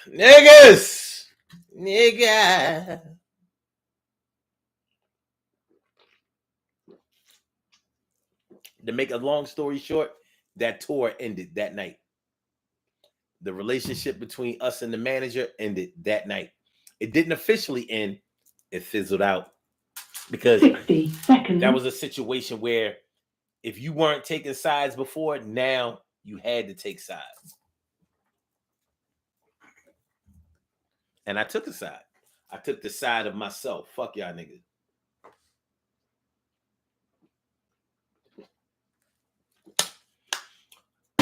Niggas! Nigga! To make a long story short, that tour ended that night. The relationship between us and the manager ended that night. It didn't officially end. It fizzled out. Because 60 seconds. That was a situation where if you weren't taking sides before, now you had to take sides. And I took a side. I took the side of myself. Fuck y'all niggas.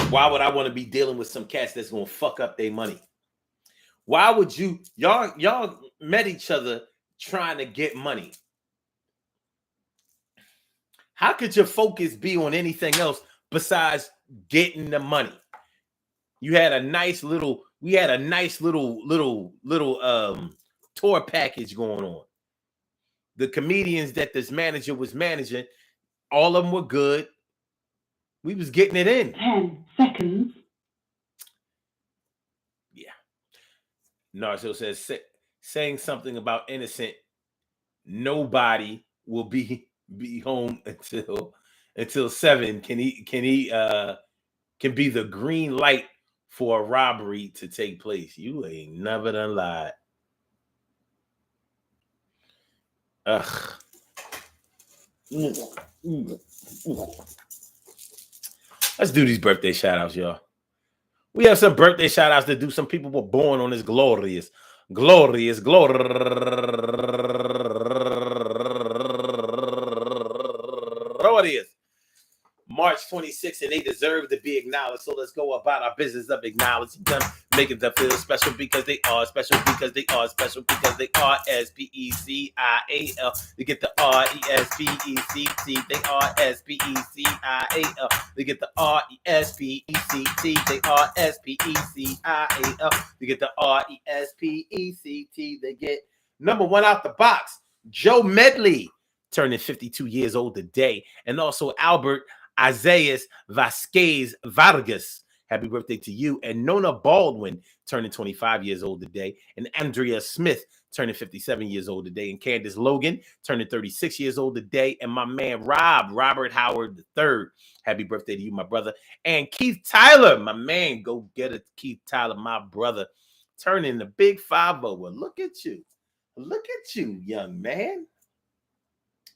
Why would I want to be dealing with some cats that's going to fuck up their money? Why would you? Y'all met each other trying to get money. How could your focus be on anything else besides getting the money? We had a nice little tour package going on. The comedians that this manager was managing, all of them were good. We was getting it in. 10 seconds. Yeah. Narso says, saying something about innocent, nobody will be home until 7. Can be the green light for a robbery to take place. You ain't never done lied. Ugh. Let's do these birthday shout outs, y'all. We have some birthday shout outs to do. Some people were born on this glorious March 26th, and they deserve to be acknowledged. So let's go about our business of acknowledging them, making them feel special because they are special, because they are special, because they are S-P-E-C-I-A-L. They get the R-E-S-P-E-C-T. They are S-P-E-C-I-A-L. They get the R-E-S-P-E-C-T. They are S-P-E-C-I-A-L. They get the R-E-S-P-E-C-T. They get number one out the box, Joe Medley, turning 52 years old today, and also Albert Isaias Vasquez Vargas Happy birthday to you. And Nona Baldwin turning 25 years old today. And Andrea Smith turning 57 years old today. And Candace Logan turning 36 years old today. And my man Robert Howard III. Happy birthday to you, my brother. And Keith Tyler, my man. Go get it, Keith Tyler, my brother. Turning the big 5-0. Well, look at you. Look at you, young man.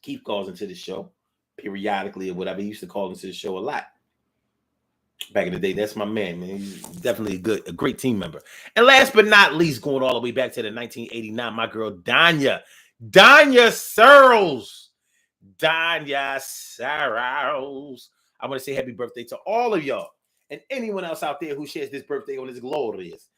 Keith calls into the show periodically or whatever. He used to call into the show a lot back in the day. That's my man. He's definitely a great team member. And last but not least, going all the way back to the 1989, my girl Danya Searles. Danya Searles. I want to say happy birthday to all of y'all and anyone else out there who shares this birthday on this glorious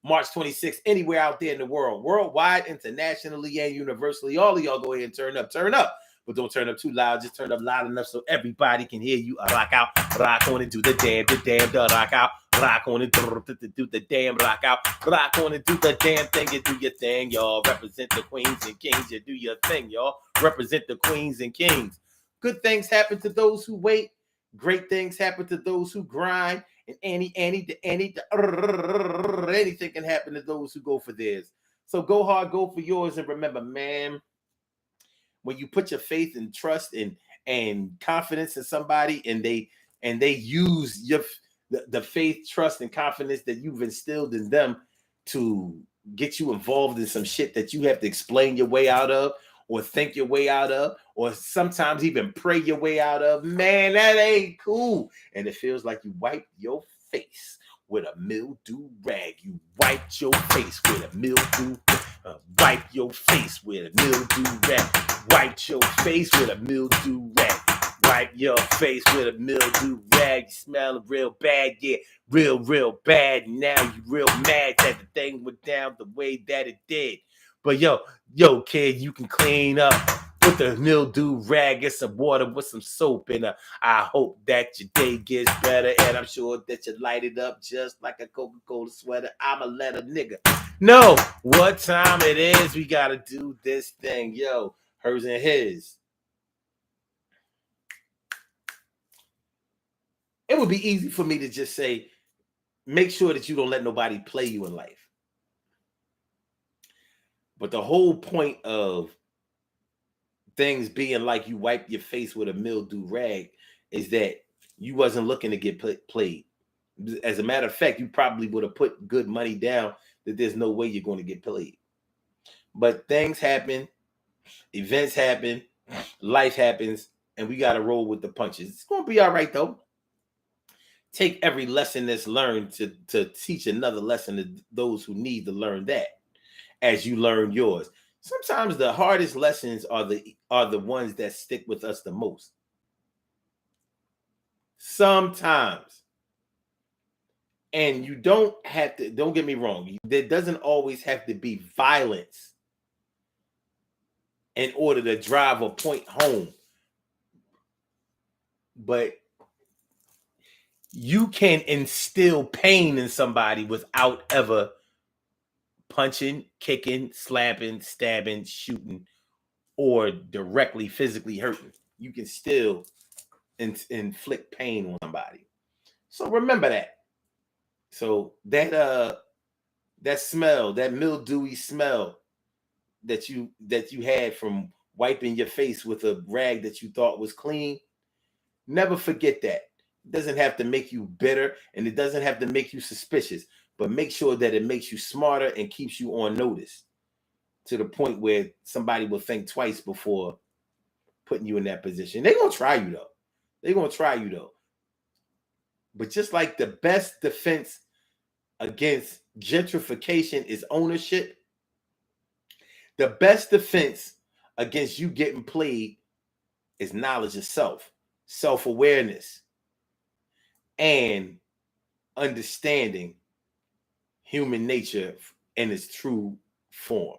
March 26th, anywhere out there in the world, worldwide, internationally, and universally. All of y'all go ahead and turn up. But don't turn up too loud. Just turn up loud enough so everybody can hear you. Rock out, rock on and do the damn, rock out. Rock on and do the damn, rock out. Rock on and do the damn thing. You do your thing, y'all. Represent the queens and kings. You do your thing, y'all. Represent the queens and kings. Good things happen to those who wait. Great things happen to those who grind. And anything can happen to those who go for theirs. So go hard, go for yours. And remember, man, when you put your faith and trust and confidence in somebody and they use the faith, trust, and confidence that you've instilled in them to get you involved in some shit that you have to explain your way out of or think your way out of, or sometimes even pray your way out of, man, that ain't cool. And it feels like you wiped your face with a mildew rag. You wiped your face with a mildew wipe your face with a mildew rag. Wipe your face with a mildew rag. Wipe your face with a mildew rag. You smell real bad, yeah, real bad. Now you real mad that the thing went down the way that it did. But yo, kid, you can clean up with the mildew rag, get some water with some soap in it. I hope that your day gets better, and I'm sure that you light it up just like a Coca-Cola sweater. I'ma let a nigga know what time it is. We gotta do this thing, yo. Hers and his. It would be easy for me to just say, make sure that you don't let nobody play you in life. But the whole point of things being like you wipe your face with a mildew rag is that you wasn't looking to get played. As a matter of fact, you probably would have put good money down that there's no way you're going to get played. But things happen, events happen, life happens, and we got to roll with the punches. It's going to be all right, though. Take every lesson that's learned to teach another lesson to those who need to learn that as you learn yours. Sometimes the hardest lessons are the ones that stick with us the most. Sometimes. And you don't get me wrong, there doesn't always have to be violence in order to drive a point home. But you can instill pain in somebody without ever punching, kicking, slapping, stabbing, shooting, or directly physically hurting. You can still inflict pain on somebody. So remember that. So that smell, that mildewy smell that you had from wiping your face with a rag that you thought was clean, never forget that. It doesn't have to make you bitter, and it doesn't have to make you suspicious, but make sure that it makes you smarter and keeps you on notice to the point where somebody will think twice before putting you in that position. They're going to try you, though. But just like the best defense against gentrification is ownership, the best defense against you getting played is knowledge of self, self-awareness, and understanding human nature in its true form.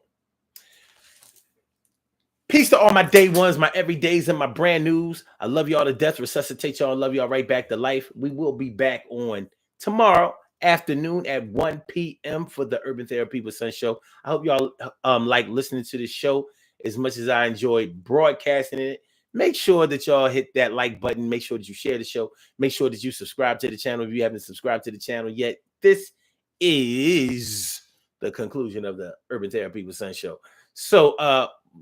Peace to all my day ones, my everydays, and my brand news. I love y'all to death. Resuscitate y'all. Love y'all right back to life. We will be back on tomorrow afternoon at 1 p.m. for the Urban Therapy with Sun show. I hope y'all like listening to this show. as much as I enjoyed broadcasting it. Make sure that y'all hit that like button. Make sure that you share the show. Make sure that you subscribe to the channel if you haven't subscribed to the channel yet. This is the conclusion of the Urban Therapy with Son show. So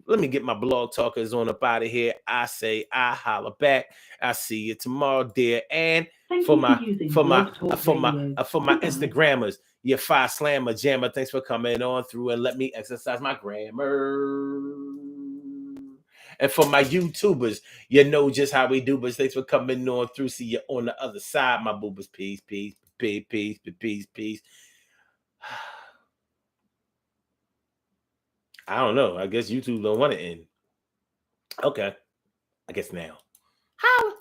let me get my blog talkers on up out of here. I say I holla back. I'll see you tomorrow, dear. And Thank for you my using for my Blog Talk for my Radio. for my Goodbye. Instagrammers, your Five Slammer Jammer. Thanks for coming on through and let me exercise my grammar. And for my YouTubers, you know just how we do, but thanks for coming on through. See you on the other side, my boobers. Peace, peace, peace, peace, peace, peace. I don't know. I guess YouTube don't want to end. Okay. I guess now. Holla.